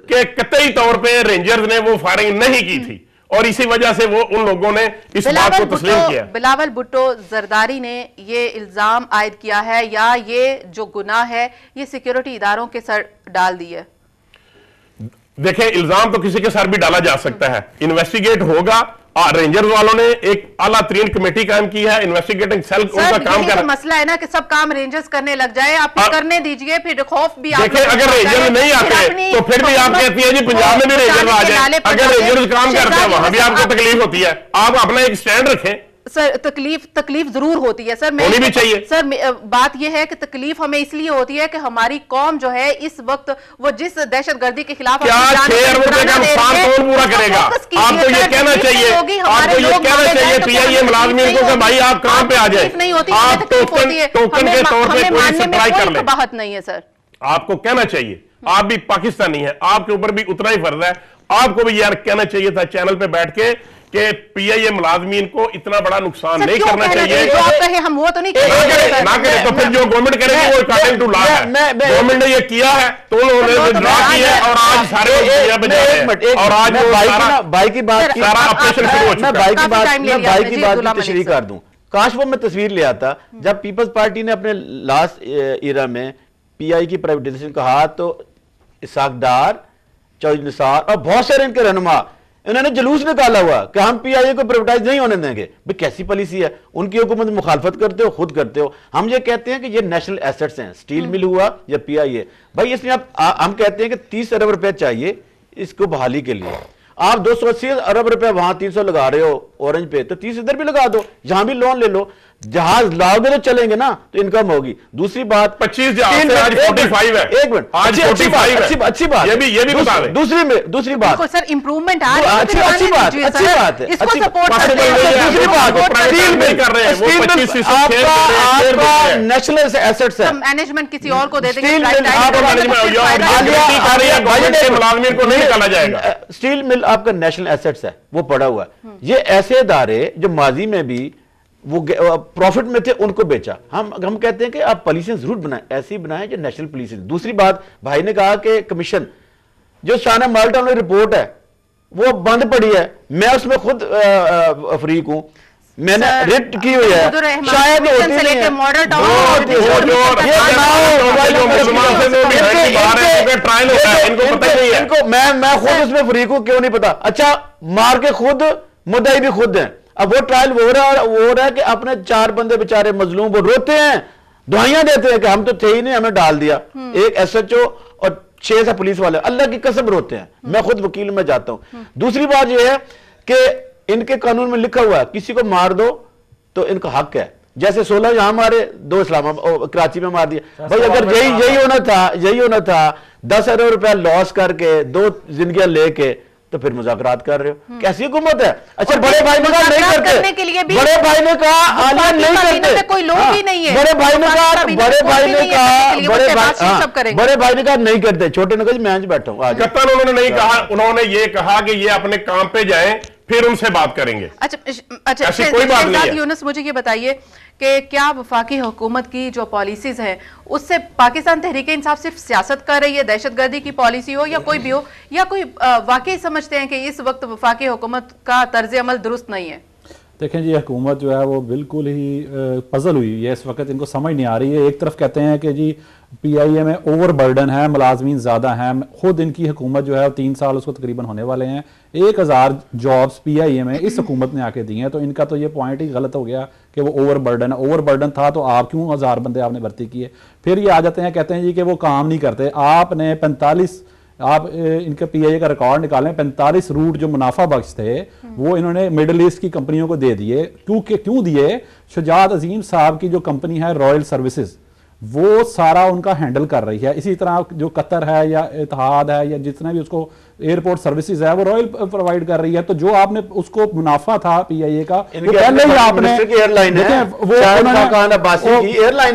कि कतई तौर पे रेंजर्स ने वो फायरिंग नहीं की थी और इसी वजह से वो उन लोगों ने इस बात को तस्लीम किया। बिलावल भुट्टो जरदारी ने ये इल्जाम आयद किया है या ये जो गुनाह है ये सिक्योरिटी इदारों के सर डाल दिया? देखें, इल्जाम तो किसी के सर भी डाला जा सकता है, इन्वेस्टिगेट होगा। रेंजर्स वालों ने एक आला तरीन कमेटी कायम की है, इन्वेस्टिगेटिंग सेल उनका काम कर रहा है। मसला है ना कि सब काम रेंजर्स करने लग जाए, आप करने दीजिए, फिर खौफ भी। देखिए, अगर रेंजर्स नहीं आते तो फिर भी आप कहती है जी पंजाब में भी रेंजर्स आ जाए। अगर रेंजर्स काम करते हैं वहां भी आपको तकलीफ होती है, आप अपना एक स्टैंड रखें। सर तकलीफ जरूर होती है सर, होनी भी चाहिए। सर बात यह है कि तकलीफ हमें इसलिए होती है कि हमारी कौम जो है इस वक्त वो जिस दहशतगर्दी के खिलाफ क्या 6 अरब रुपए का नुकसान कौन पूरा करेगा? आपको ये कहना चाहिए, आपको ये कहना चाहिए पीआईए मुलाजमीन को कि भाई आप काम पे आ जाए, नहीं होती, आप टोकन के तौर पे कोई सप्लाई कर ले। बात नहीं है सर, आपको कहना चाहिए, आप भी पाकिस्तानी है, आपके ऊपर भी उतना ही फर्ज है। आपको भी यार कहना चाहिए था चैनल पे बैठ के कि पीआईए मुलाजमीन को इतना बड़ा नुकसान नहीं करना चाहिए। जो आप कहे हम वो तो नहीं करेंगे, ना करें तो फिर जो गवर्नमेंट करेगी वो अकॉर्डिंग टू लॉ है। गवर्नमेंट ने ये किया है तो उन्होंने ड्रा किया और आज सारे और आज भाई की बात सारा ऑपरेशन शुरू हो चुका है। भाई की बात की तशरीह कर दूं, काश वो मैं तस्वीर ले आता जब पीपल्स पार्टी ने अपने लास्ट ईरा में पीआई की प्राइवेटाइजेशन कहा तो इसाक डार, चौधरी निसार और बहुत सारे इनके रहनुमा इन्होंने जुलूस निकाला हुआ कि हम पीआईए को प्राइवेटाइज नहीं होने देंगे। भाई कैसी पॉलिसी है? उनकी हुकूमत मुखालफत करते हो, खुद करते हो। हम ये कहते हैं कि ये नेशनल एसेट्स हैं, स्टील मिल हुआ या पीआईए। भाई इसमें हम कहते हैं कि 30 अरब रुपए चाहिए इसको बहाली के लिए। आप 280 अरब रुपए वहां 300 लगा रहे हो ऑरेंज पे, तो 30 इधर भी लगा दो, जहां भी लोन ले लो, जहाज लाओगे तो चलेंगे ना, तो इनकम होगी। दूसरी बात 25 जहाज से आज 45 है, एक मिनट, आज 45 है, अच्छी बात, ये भी बता रहे। दूसरी बात सर इंप्रूवमेंट आ रही है, अच्छी बात है, इसको सपोर्ट करते हैं। दूसरी बात स्टील मिल कर रहे हैं, वो 25 आपका नेशनल एसेट्स है, मैनेजमेंट किसी और को दे देंगे, स्टील मिल आपका नेशनल एसेट्स है, वो पड़ा हुआ है। ये ऐसे इदारे जो माजी में भी वो प्रॉफिट में थे, उनको बेचा। हम कहते हैं कि आप पॉलिसियां जरूर बनाएं, ऐसी बनाएं जो नेशनल पॉलिसी। दूसरी बात, भाई ने कहा कि कमीशन जो शाना माल्टा वाली रिपोर्ट है वो बंद पड़ी है, मैं उसमें खुद फरीक हूं, मैंने रिट की हुई है, शायद इनको मैं खुद उसमें फरीक हूं, क्यों नहीं पता। अच्छा, मार के खुद मुद्दाई भी खुद हैं। अब वो ट्रायल हो रहा है कि अपने 4 बंदे बेचारे मजलूम वो रोते हैं, दुआइयां देते हैं कि हम तो थे ही नहीं, हमें डाल दिया। एक SHO और 6 से पुलिस वाले अल्लाह की कसम रोते हैं। मैं खुद वकील में जाता हूं। दूसरी बात यह है कि इनके कानून में लिखा हुआ है किसी को मार दो तो इनका हक है। जैसे 16 यहां मारे, 2 कराची में मार दिया। भाई अगर यही होना था 10 अरब रुपया लॉस करके 2 जिंदगियां लेके, तो फिर मुज़ाकरात कर रहे हो, कैसी हुकूमत है। अच्छा, बड़े भाई ने कहा नहीं करते, बड़े भाई ने कहा आलिया नहीं करते, कोई लोग ही नहीं है। बड़े भाई ने कहा नहीं करते, छोटे ने कहा मैं बैठा हूं। कप्तान उन्होंने नहीं कहा, उन्होंने ये कहा कि ये अपने काम पे जाएं, फिर उनसे बात करेंगे। अच्छा, ऐसी कोई बात नहीं है। यूनुस, मुझे ये बताइए कि क्या वफाकी हुकूमत की जो पॉलिसीज हैं उससे पाकिस्तान तहरीक इंसाफ सिर्फ सियासत कर रही है, दहशतगर्दी की पॉलिसी हो या कोई भी हो, या कोई वाकई समझते हैं कि इस वक्त वफाकी हुकूमत का तर्ज अमल दुरुस्त नहीं है? देखें जी, हुकूमत जो है वो बिल्कुल ही पजल हुई है इस वक्त, इनको समझ नहीं आ रही है। एक तरफ कहते हैं कि जी PIA में ओवर बर्डन है, मुलाजमीन ज़्यादा हैं, खुद इनकी हुकूमत जो है 3 साल उसको तकरीबन होने वाले हैं, 1000 जॉब्स PIA में इस हुकूमत ने आके दी हैं। तो इनका तो ये पॉइंट ही गलत हो गया कि वो ओवर बर्डन है। ओवर बर्डन था तो आप क्यों 1000 बंदे आपने भर्ती किए? फिर ये आ जाते हैं, कहते हैं जी कि वो काम नहीं करते। आपने 45 आप इनके PIA का रिकॉर्ड निकालें, 45 रूट जो मुनाफा बख्श थे वो इन्होंने मिडल ईस्ट की कंपनियों को दे दिए। क्यों दिए? शुजात अजीम साहब की जो कंपनी है रॉयल सर्विसेज, वो सारा उनका हैंडल कर रही है। इसी तरह जो कतर है या इत्तेहाद है या जितना भी उसको एयरपोर्ट सर्विसेज है वो रॉयल प्रोवाइड कर रही है। तो जो आपने उसको मुनाफा था PIA का, वो पहले ही आपने एयरलाइन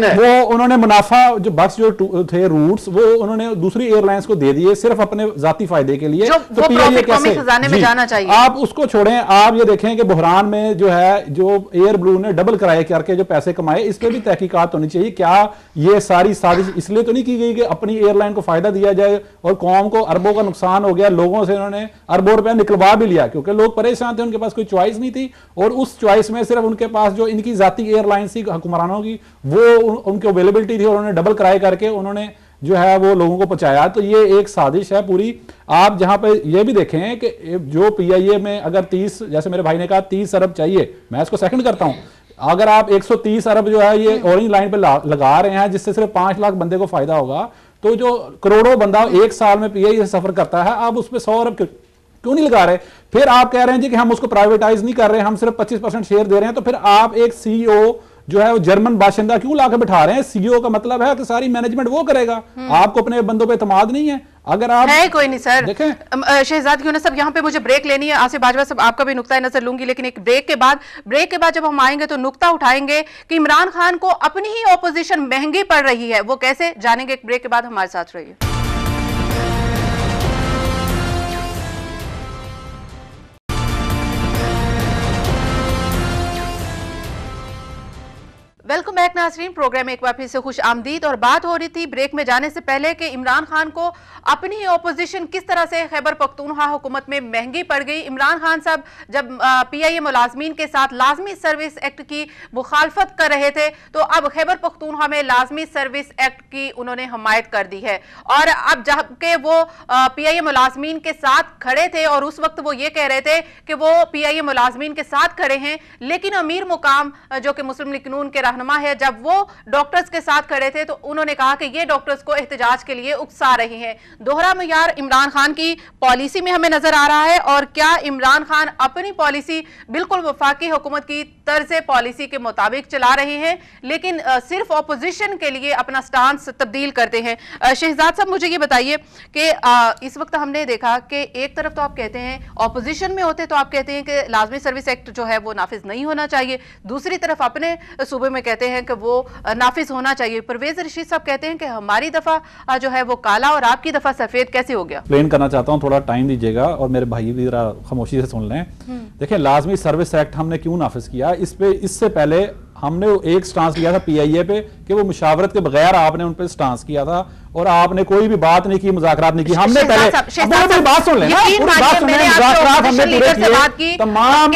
है, वो उन्होंने मुनाफा जो बख्श जो थे रूट्स वो उन्होंने दूसरी एयरलाइंस को दे दिए सिर्फ अपने जाती फायदे के लिए। तो PIA कैसे में जाना चाहिए? आप उसको छोड़ें, आप ये देखें कि बहरान में जो है जो एयर ब्लू ने डबल किराए करके जो पैसे कमाए, इस पर भी तहकीकात होनी चाहिए। क्या ये सारी साजिश इसलिए तो नहीं की गई कि अपनी एयरलाइन को फायदा दिया जाए और कौम को अरबों का नुकसान हो गया, लोगों से इन्होंने अरबों रुपया निकलवा भी लिया क्योंकि लोग परेशान थे, उनके पास कोई चॉइस नहीं थी। और उस चॉइस में सिर्फ उनके पास जो इनकी जाती एयरलाइन थी हुक्मरानों की, वो उनकी अवेलेबिलिटी थी, उन्होंने डबल किराए करके उन्होंने जो है वो लोगों को पहुंचाया। तो ये एक साजिश है पूरी। आप जहां पे ये भी देखें कि जो PIA में अगर 30, जैसे मेरे भाई ने कहा 30 अरब चाहिए, मैं इसको सेकंड करता हूं। अगर आप 130 अरब जो है ये ऑरेंज लाइन पे लगा रहे हैं जिससे सिर्फ 5 लाख बंदे को फायदा होगा, तो जो करोड़ों बंदा 1 साल में PIA से सफर करता है, आप उस पर 100 अरब क्यों नहीं लगा रहे? फिर आप कह रहे हैं जी कि हम उसको प्राइवेटाइज नहीं कर रहे हैं, हम सिर्फ 25% शेयर दे रहे हैं। तो फिर आप एक CEO जो है वो जर्मन बाशिंदा क्यों लाके बिठा रहे हैं? CEO का मतलब है कि सारी मैनेजमेंट वो करेगा, आपको अपने बंदों पे इत्मीनान नहीं है। अगर आप है कोई नहीं सर। देखें शहजाद यूनुस साहब, यहाँ पे मुझे ब्रेक लेनी है। आसिफ बाजवा साहब, आपका भी नुक्ता नजर लूंगी, लेकिन एक ब्रेक के बाद जब हम आएंगे तो नुक्ता उठाएंगे कि इमरान खान को अपनी ही ऑपोजिशन महंगी पड़ रही है, वो कैसे जानेंगे। एक ब्रेक के बाद हमारे साथ रहिए। वेलकम बैक नाज़रीन, प्रोग्राम एक बार फिर से खुश आमदीद। और बात हो रही थी ब्रेक में जाने से पहले कि इमरान खान को अपनी ही ऑपोजिशन किस तरह से खैबर पख्तूनख्वा हुकूमत में महंगी पड़ गई। इमरान खान साहब जब PIA मुलाजमीन के साथ लाजमी सर्विस एक्ट की मुखालफत कर रहे थे, तो अब खैबर पख्तूनख्वा में लाजमी सर्विस एक्ट की उन्होंने हमायत कर दी है। और अब जबकि वो PIA मुलाजमीन के साथ खड़े थे और उस वक्त वो ये कह रहे थे कि वो PIA मुलाजमीन के साथ खड़े हैं, लेकिन अमीर मुकाम जो कि मुस्लिम लीग नून के रहनुमा है, जब वो डॉक्टर्स के साथ खड़े थे तो उन्होंने कहा कि ये डॉक्टर्स को एहतजाज के लिए उकसा रही हैं। दोहरा मयार इमरान खान की पॉलिसी में हमें नजर आ रहा है, और क्या इमरान खान अपनी पॉलिसी बिल्कुल वफाकी हुकूमत की तर्ज पॉलिसी के मुताबिक चला रहे हैं, लेकिन सिर्फ ऑपोजिशन के लिए अपना स्टांस तब्दील करते हैं। शहजाद साहब, मुझे ये बताइए कि इस वक्त हमने देखा कि एक तरफ तो आप कहते हैं ऑपोजिशन में होते तो आप कहते हैं कि लाजमी सर्विस एक्ट जो है वो नाफिज नहीं होना चाहिए, दूसरी तरफ अपने सूबे में कहते हैं कि वो नाफिज होना चाहिए। परवेज रशीद साहब कहते हैं कि हमारी दफा जो है वो काला और आपकी दफा सफेद कैसे हो गया? एक्सप्लेन करना चाहता हूं, थोड़ा टाइम दीजिएगा और मेरे भाई भी जरा खामोशी से सुन लें। देखिए, लाजमी सर्विस एक्ट हमने क्यों नाफिज किया, इससे पहले हमने एक स्टांस लिया था पीआईए पे कि वो मुशावरत के बगैर आपने उन पे स्टांस किया था और आपने कोई भी बात नहीं की, मुज़ाकरात नहीं की। हमने पहले बात सुन लेना, पूरी बात सुन लेना, मुज़ाकरात हमने पूरे किए, तमाम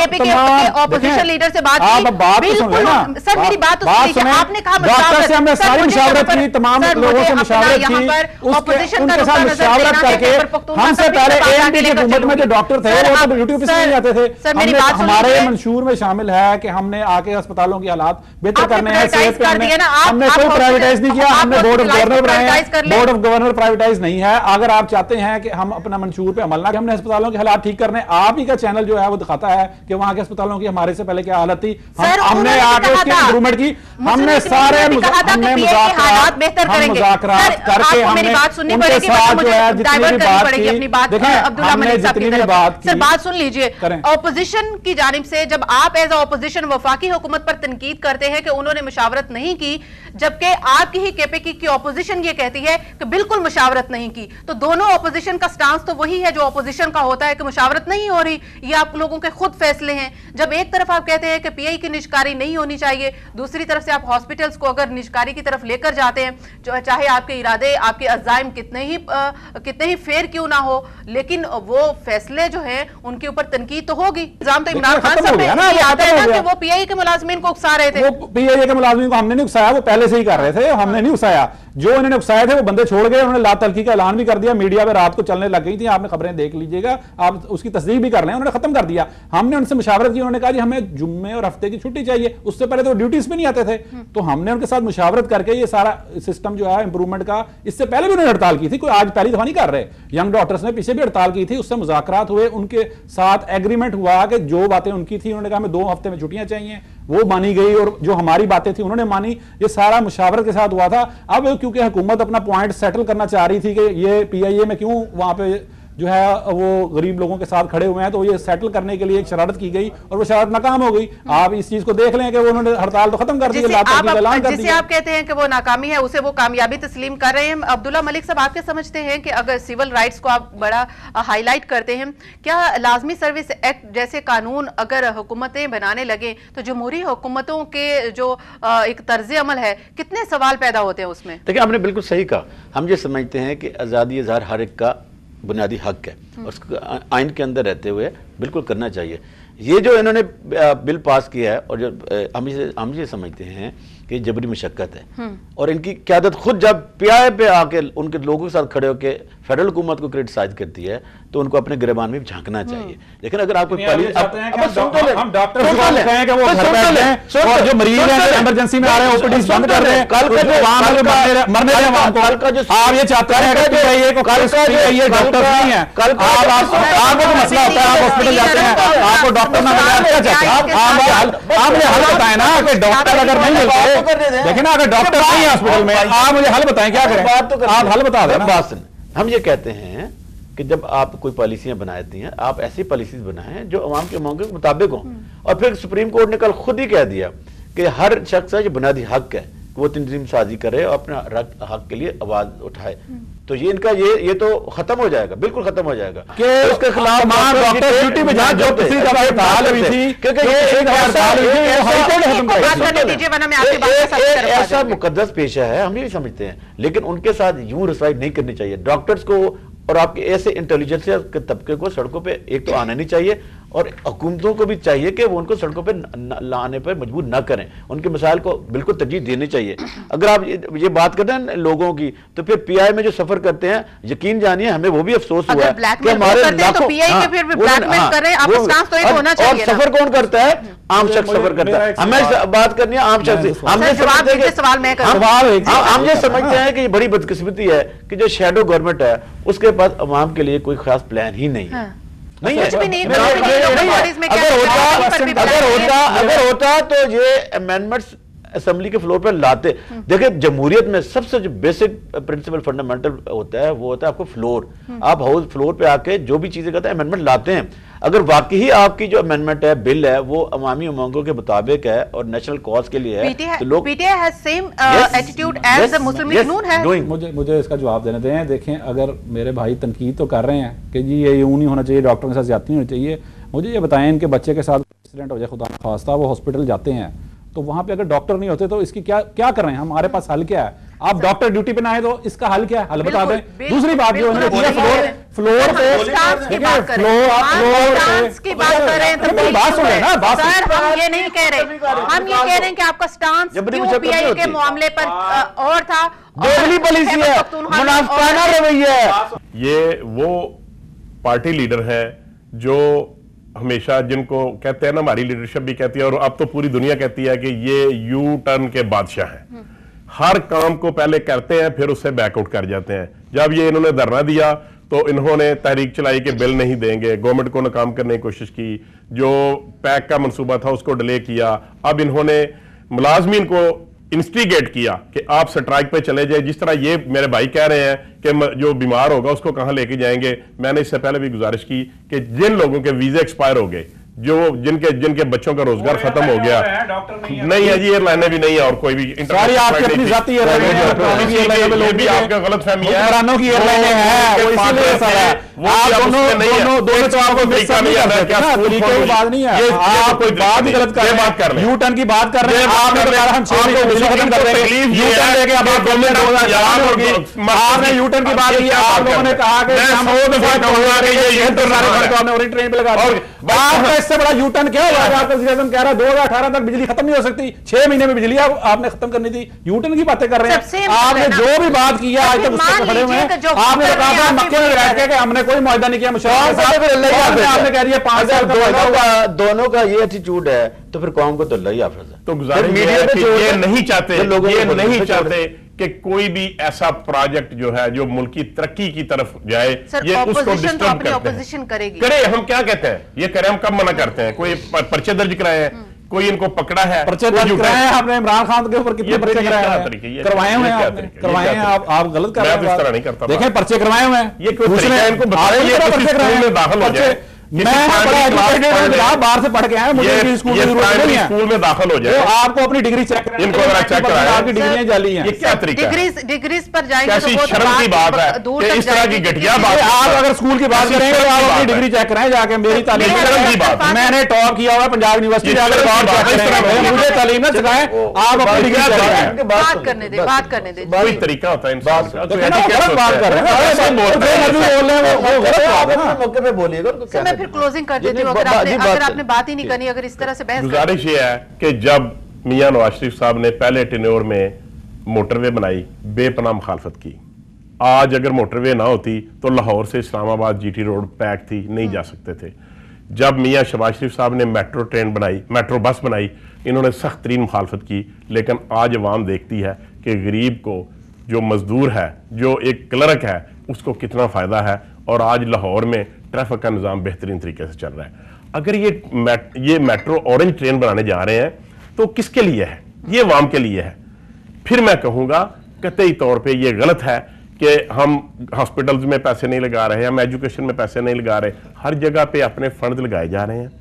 ऑपोजिशन लीडर से बात आप बात तो सुन लेना। सर मेरी बात तो सुनिए, आपने कहा डॉक्टर से हमने सारी मुशावरत की, तमाम लोगों से मुशावरत की, उनके साथ मुशावरत करके हमसे पहले एएमपी की हुकूमत में जो डॉक्टर थे वो तो ड्यूटी ऑफिस नहीं आते थे। हमारे मंशूर में शामिल है कि हमने आके अस्पतालों की हालात बेहतर करने हैं, सेहत पे हमने कोई प्राइवेटाइज नहीं किया, हमने बोर्ड ऑफ गवर्नर बनाए हैं, बोर्ड ऑफ गवर्नर प्राइवेटाइज नहीं है। अगर आप चाहते हैं कि हम अपना मंशूर पे अमल ना, हमने अस्पतालों के हालात ठीक करने, आप ही का चैनल जो है वो दिखाता है कि वहां के अस्पतालों की हमारे से पहले क्या हालत थी, हमने आके उसकी इंप्रूवमेंट की, हमने सारे हमने मुज़ाकरात करके हमने उनके साथ जो है जितनी भी बात की, देखें हमने जितनी भी बात की। सर बात सुन लीजिए, ऑपोजिशन की जानिब से जब आप एज ऑपोजिशन वफाकी हुकूमत पर तनकीद करते हैं कि उन्होंने मुशावरत नहीं की, जबकि आपकी ही केपीके की ऑपोजिशन ये कहती है कि बिल्कुल मुशावरत नहीं की, तो दोनों ऑपोजिशन का स्टांस तो वही है जो ऑपोजिशन का होता है कि मुशावरत नहीं हो रही, ये आप लोगों के खुद फैसले हैं। जब एक तरफ आप कहते हैं कि पीआई की निजकारी नहीं होनी चाहिए, दूसरी तरफ से आप हॉस्पिटल्स को अगर निजकारी की तरफ लेकर जाते हैं, जो चाहे आपके इरादे आपके अज़ाइम कितने ही फेयर क्यों ना हो, लेकिन वो फैसले जो है उनके ऊपर तनकीद तो होगी। इल्जाम तो इमरान खान साहब ने आता है ना कि वो पीआई के मुलाजमीन को उकसा रहे थे। वो पीआई के मुलाजमीन को हमने नहीं उकसाया, वो पहले से ही कर रहे थे, हमने नहीं उकसाया। जो इन्होंने उकसाए थे वो बंदे छोड़ गए, उन्होंने ला तलखी का ऐलान भी कर दिया, मीडिया में रात को चलने लग गई थी, आपने खबरें देख लीजिएगा, आप उसकी तस्दीक भी कर लें, उन्होंने खत्म कर दिया। हमने उनसे मुशावरत की, उन्होंने कहा जी हमें जुम्मे और हफ्ते की छुट्टी चाहिए, उससे पहले तो ड्यूटीज पे नहीं आते थे, तो हमने उनके साथ मुशावरत करके ये सारा सिस्टम जो है इंप्रूवमेंट का, इससे पहले भी उन्होंने हड़ताल की थी, कोई आज पहली दफा नहीं कर रहे। यंग डॉक्टर्स ने पीछे भी हड़ताल की थी, उससे मुज़ाकरात हुए, उनके साथ एग्रीमेंट हुआ कि जो बातें उनकी थी, उन्होंने कहा हमें 2 हफ्ते में छुट्टियां चाहिए, वो मानी गई, और जो हमारी बातें थी उन्होंने मानी। ये सारा मुशावरत के साथ हुआ था। अब क्योंकि हुकूमत अपना पॉइंट सेटल करना चाह रही थी कि ये पीआईए में क्यों वहां पे जो है वो गरीब लोगों के साथ खड़े हुए हैं, तो ये सेटल करने के लिए एक शरारत की गई और वो शरारत नाकाम हो गई। आप इस चीज को देख लें कि वो उन्होंने हड़ताल तो खत्म कर दी, जिसे आप कहते हैं कि वो नाकामी है, उसे वो कामयाबी तस्लीम कर रहे हैं। अब्दुल्ला मलिक साहब, आप क्या समझते हैं कि अगर सिविल राइट्स को आप बड़ा हाईलाइट करते हैं, क्या लाजमी सर्विस एक्ट जैसे कानून अगर हुकूमतें बनाने लगे तो जमहूरी हुकूमतों के जो एक तर्ज अमल है, कितने सवाल पैदा होते हैं उसमें? देखिए, आपने बिल्कुल सही कहा। हम ये समझते हैं कि आज़ादी इज़हार हर एक का बुनियादी हक है, उसको आइन के अंदर रहते हुए बिल्कुल करना चाहिए। ये जो इन्होंने बिल पास किया है और जो हम ये समझते हैं कि जबरी मशक्कत है, और इनकी क़यादत खुद जब पीआई पे आके उनके लोगों के साथ खड़े होकर फेडरल हुकूमत को क्रिटिसाइज करती है तो उनको अपने गिरबान में झांकना चाहिए। लेकिन अगर आप जो मरीज हैं इमरजेंसी में आ रहे हैं, ओपीडी बंद कर रहे हैं, कल मरने दें वहां को, आप ये चाहते हैं कि पीआईए को डॉक्टर नहीं है, कल आपको मसला होता है, आप हॉस्पिटल जाते हैं, आपको डॉक्टर ना मिले, क्या चाहते हैं आप मुझे हल बताएं ना कि डॉक्टर अगर नहीं मिलते, देखिए ना, अगर डॉक्टर नहीं है हॉस्पिटल में, आप मुझे हल बताएं क्या करें, आप हल बता दें। हम ये कहते हैं कि जब आप कोई पॉलिसियां बनाती हैं, आप ऐसी पॉलिसीज बनाएं जो अवाम के मांग के मुताबिक हों। और फिर सुप्रीम कोर्ट ने कल खुद ही कह दिया कि हर शख्स है जो बुनियादी हक है वो तंजीम साजी करे और अपना हक के लिए आवाज उठाए। तो ये इनका ये तो खत्म हो जाएगा, बिल्कुल खत्म हो जाएगा कि उसके खिलाफ डॉक्टर ड्यूटी में जहां जो पिछली दफा हड़ताल हुई थी, क्योंकि ये ऐसा मुकद्दस पेशा है, हम ये समझते हैं, लेकिन उनके साथ यूं रसवाई नहीं करनी चाहिए। डॉक्टर्स को और आपके ऐसे इंटेलिजेंस के तबके को सड़कों पे एक तो आना नहीं चाहिए, और हुकूमतों को भी चाहिए कि वो उनको सड़कों पर लाने पर मजबूर ना करें, उनके मसाइल को बिल्कुल तरजीह देनी चाहिए। अगर आप ये बात करते हैं लोगों की, तो फिर पीआई में जो सफर करते हैं, यकीन जानिए हमें वो भी अफसोस हुआ है कि हमारे सफर कौन करता है? आम शख्स सफर करता है। हमें बात करनी है आम शख्स, हम ये समझते हैं कि ये बड़ी बदकिस्मती है कि जो शैडो गवर्नमेंट है उसके पास अवाम के लिए कोई खास प्लान ही नहीं है। नहीं अगर होता तो ये अमेंडमेंट्स असेंबली के फ्लोर पर लाते। देखिए जमहूरियत में सबसे जो बेसिक प्रिंसिपल फंडामेंटल होता है वो होता है आपको फ्लोर। आप हाउस फ्लोर पे आके जो भी चीजें करते हैं अमेंडमेंट लाते हैं। अगर वाकई आपकी जो अमेंडमेंट है, बिल है, वो अवामी उमंगों के मुताबिक है और नेशनल कॉज के लिए है, तो लोग PTI has same attitude as the Muslim League Noon है। मुझे इसका जवाब देने दें। देखें, अगर मेरे भाई तनकीद तो कर रहे हैं कि जी ये यूं नहीं होना चाहिए, डॉक्टर के साथ ज्यादती नहीं होनी चाहिए, मुझे ये बताएं इनके बच्चे के साथ एक्सीडेंट हो जाए, खुदा न खास्ता, वो हॉस्पिटल जाते हैं, तो वहां पे अगर डॉक्टर नहीं होते तो इसकी क्या कर रहे हैं? हमारे पास हल क्या है? आप डॉक्टर ड्यूटी पे ना आए तो इसका हल क्या है? हल बता दें। दूसरी बात जो उन्होंने किया फ्लोर पे की बात कर रहे हैं, बात सुन रहे ना, सर हम ये नहीं कह रहे, हम ये कह रहे हैं कि आपका स्टांस क्यों पीआई के मामले पर और था, दोगली पॉलिसी है, मुनाफिकाना रवैया है। ये वो पार्टी लीडर है जो हमेशा, जिनको कहते हैं ना, हमारी लीडरशिप भी कहती है और अब तो पूरी दुनिया कहती है कि ये यू टर्न के बादशाह हैं। हर काम को पहले करते हैं फिर उससे बैकआउट कर जाते हैं। जब ये इन्होंने धरना दिया तो इन्होंने तहरीक चलाई कि बिल नहीं देंगे, गवर्नमेंट को नाकाम करने की कोशिश की, जो पैक का मंसूबा था उसको डिले किया। अब इन्होंने मुलाजमीन को इंस्टिगेट किया कि आप स्ट्राइक पे चले जाए। जिस तरह ये मेरे भाई कह रहे हैं कि जो बीमार होगा उसको कहां लेके जाएंगे। मैंने इससे पहले भी गुजारिश की कि जिन लोगों के वीजे एक्सपायर हो गए, जो जिनके बच्चों का रोजगार खत्म हो गया, नहीं है जी, एयरलाइनें भी नहीं है और कोई भी आपकी अपनी जाती भी आपका गलत फहमी है। यू टर्न की बात कर रहे हैं, आपने यू टर्न की बात की, आप लोगों ने कहा कि ट्रेन पे लगा, इससे बड़ा यू टर्न क्या होगा? आपका कह रहा है 2018 तक बिजली खत्म नहीं हो सकती, 6 महीने में बिजली आपने खत्म करनी थी। यू टर्न की बातें कर रहे हैं। आपने जो भी बात की है आज तक उससे खड़े हुए हैं। आपने कहा था मक्के में रह के हमने कोई मुआहदा नहीं किया मुशर्रफ के साथ, आपने कह दिया 5 साल दोनों का ये एटीट्यूड है तो फिर कौम को तो अल्लाह ही हाफिज़ है। तो गुजारिश ये नहीं चाहते, ये नहीं चाहते कि कोई भी ऐसा प्रोजेक्ट जो है जो मुल्क की तरक्की की तरफ जाए, ये उसको डिस्टर्ब करते हैं। करे हम क्या कहते हैं ये करें, हम कब मना करते हैं? कोई पर्चे दर्ज कराए हैं, कोई इनको पकड़ा है, पर्चे दर्ज कराए हैं आपने इमरान खान के ऊपर कितने पर्चे करवाए हुए हैं? करवाए हैं आप गलत कर रहे हैं। इस तरह नहीं करता, देखें पर्चे करवाए हुए हैं, ये कोई तरीका है इनको बताओ, दाखिल हो जाए। बाहर से पढ़ के आए, मुझे स्कूल में दाखिल हो जाए, आपको अपनी डिग्री चेक इनको चेक कराएं, आपकी डिग्रियां जाली हैं। ये क्या तरीका है? डिग्रीज पर जाएंगे कैसी शर्म की बात है कि इस तरह की घटिया बात। आप अगर स्कूल की बात करेंगे तो आप अपनी डिग्री चेक कराएं जाके। मेरी तालीम की बात, मैंने टॉप किया हुआ पंजाब यूनिवर्सिटी जाकर, मुझे तालीम ना सिखाएं, आप अपनी डिग्री चेक बात करने दे, बात करने दे। कोई तरीका होता है इंसान का, बात कर रहे हैं, मौके पे बोलिएगा। फिर क्लोजिंग कर देती हूँ, अगर आपने बात ही नहीं करनी, अगर इस तरह से बहस। गुजारिश ये है कि जब मियां नवाज शरीफ साहब ने पहले टेन्योर में मोटरवे बनाई, बेपनाह मुखालफत की। आज अगर मोटरवे ना होती तो लाहौर से इस्लामाबाद जीटी रोड पैक थी, नहीं जा सकते थे। जब मियां शहबाज शरीफ साहब ने मेट्रो ट्रेन बनाई, मेट्रो बस बनाई, इन्होंने सख्त तरीन मुखालफत की। लेकिन आज अवाम देखती है कि गरीब को, जो मजदूर है, जो एक क्लर्क है, उसको कितना फायदा है। और आज लाहौर में ट्रैफिक का निज़ाम बेहतरीन तरीके से चल रहा है। अगर ये मेट्रो ऑरेंज ट्रेन बनाने जा रहे हैं तो किसके लिए है? ये अवाम के लिए है। फिर मैं कहूँगा कतई तौर पे ये गलत है कि हम हॉस्पिटल्स में पैसे नहीं लगा रहे, हम एजुकेशन में पैसे नहीं लगा रहे, हर जगह पे अपने फंड लगाए जा रहे हैं।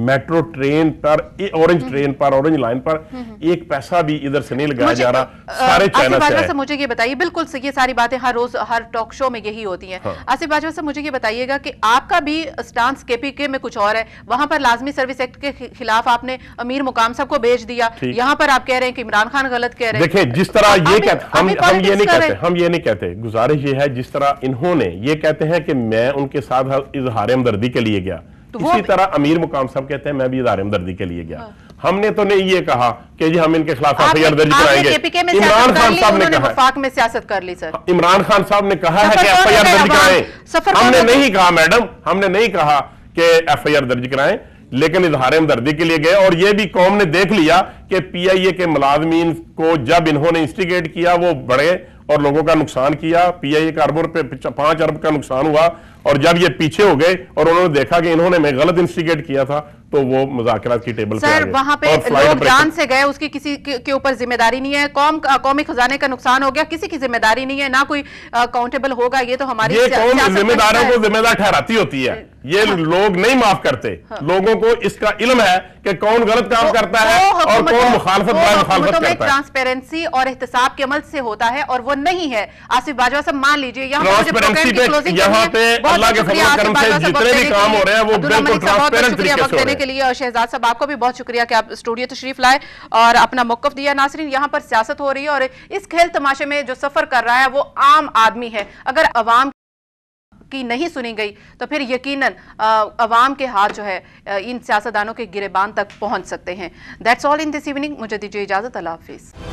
मेट्रो ट्रेन पर, ऑरेंज ट्रेन पर, ऑरेंज लाइन पर एक पैसा भी इधर से नहीं लगाया जा रहा, सारे चाइना से है। मुझे ये बताइए, बिल्कुल ये सारी बातें हर रोज हर टॉक शो में यही होती हैं। आसिफ बाजवा से मुझे ये बताइएगा कि आपका भी स्टांस केपीके में कुछ और है। वहां पर लाजमी सर्विस एक्ट के खिलाफ आपने अमीर मुकाम साहब को भेज दिया, यहाँ पर आप कह रहे हैं कि इमरान खान गलत कह रहे हैं। देखिए, जिस तरह ये कहते, हम ये नहीं कहते, गुजारिश ये है, जिस तरह इन्होंने ये कहते हैं कि मैं उनके साथ इजहार हमदर्दी के लिए गया, इसी तरह अमीर मुकाम साहब कहते हैं मैं भी इज़हार हमदर्दी के लिए गया। हमने तो नहीं ये कहा कि जी हम इनके खिलाफ एफआईआर दर्ज कराएंगे। इमरान खान साहब ने कहा, वफाक में सियासत कर ली सर, इमरान खान साहब ने कहा है कि एफआईआर दर्ज कराएं। हमने नहीं कहा मैडम, हमने नहीं कहा कि एफआईआर दर्ज कराएं, लेकिन इजहार हमदर्दी के लिए गए। और ये भी कौम ने देख लिया कि पीआईए के मुलाजमीन को जब इन्होंने इंस्टिगेट किया वो बढ़े और लोगों का नुकसान किया। पीआईए का अरबों पे 5 अरब का नुकसान हुआ, और जब ये पीछे हो गए और उन्होंने देखा कि इन्होंने मैं गलत इंस्टिगेट किया था, तो वो मुज़ाकरात की टेबल सर वहां पे लोग जान से गए, उसकी किसी के ऊपर जिम्मेदारी नहीं है। कौमी खजाने का नुकसान हो गया, किसी की जिम्मेदारी नहीं है, ना कोई अकाउंटेबल होगा। ये तो हमारी जिम्मेदारों को जिम्मेदार ठहराती होती है, ये लोग नहीं माफ करते। लोगों को इसका इल्म है कि कौन गलत काम करता है और कौन मुखालफत करता है। ट्रांसपेरेंसी और एहतसाब के अमल से होता है, और वो नहीं है। आसिफ बाजवा साहब मान लीजिए यहाँ पे यहाँ पे अल्लाह के फजल करम से जितने भी काम हो रहे हैं वो बिल्कुल ट्रांसपेरेंट तरीके से हो रहे हैं के लिए। और शहजाद साहब आपको भी बहुत शुक्रिया कि आप स्टूडियो तशरीफ लाए और अपना मौक़िफ़ दिया। नाज़रीन, यहाँ पर सियासत हो रही है और इस खेल तमाशे में जो सफर कर रहा है वो आम आदमी है। अगर अवाम की नहीं सुनी गई तो फिर यकीनन अवाम के हाथ जो है इन सियासतदानों के गिरेबान तक पहुंच सकते हैं। That's all in this evening. मुझे दीजिए इजाजत। अल्लाह हाफिज़।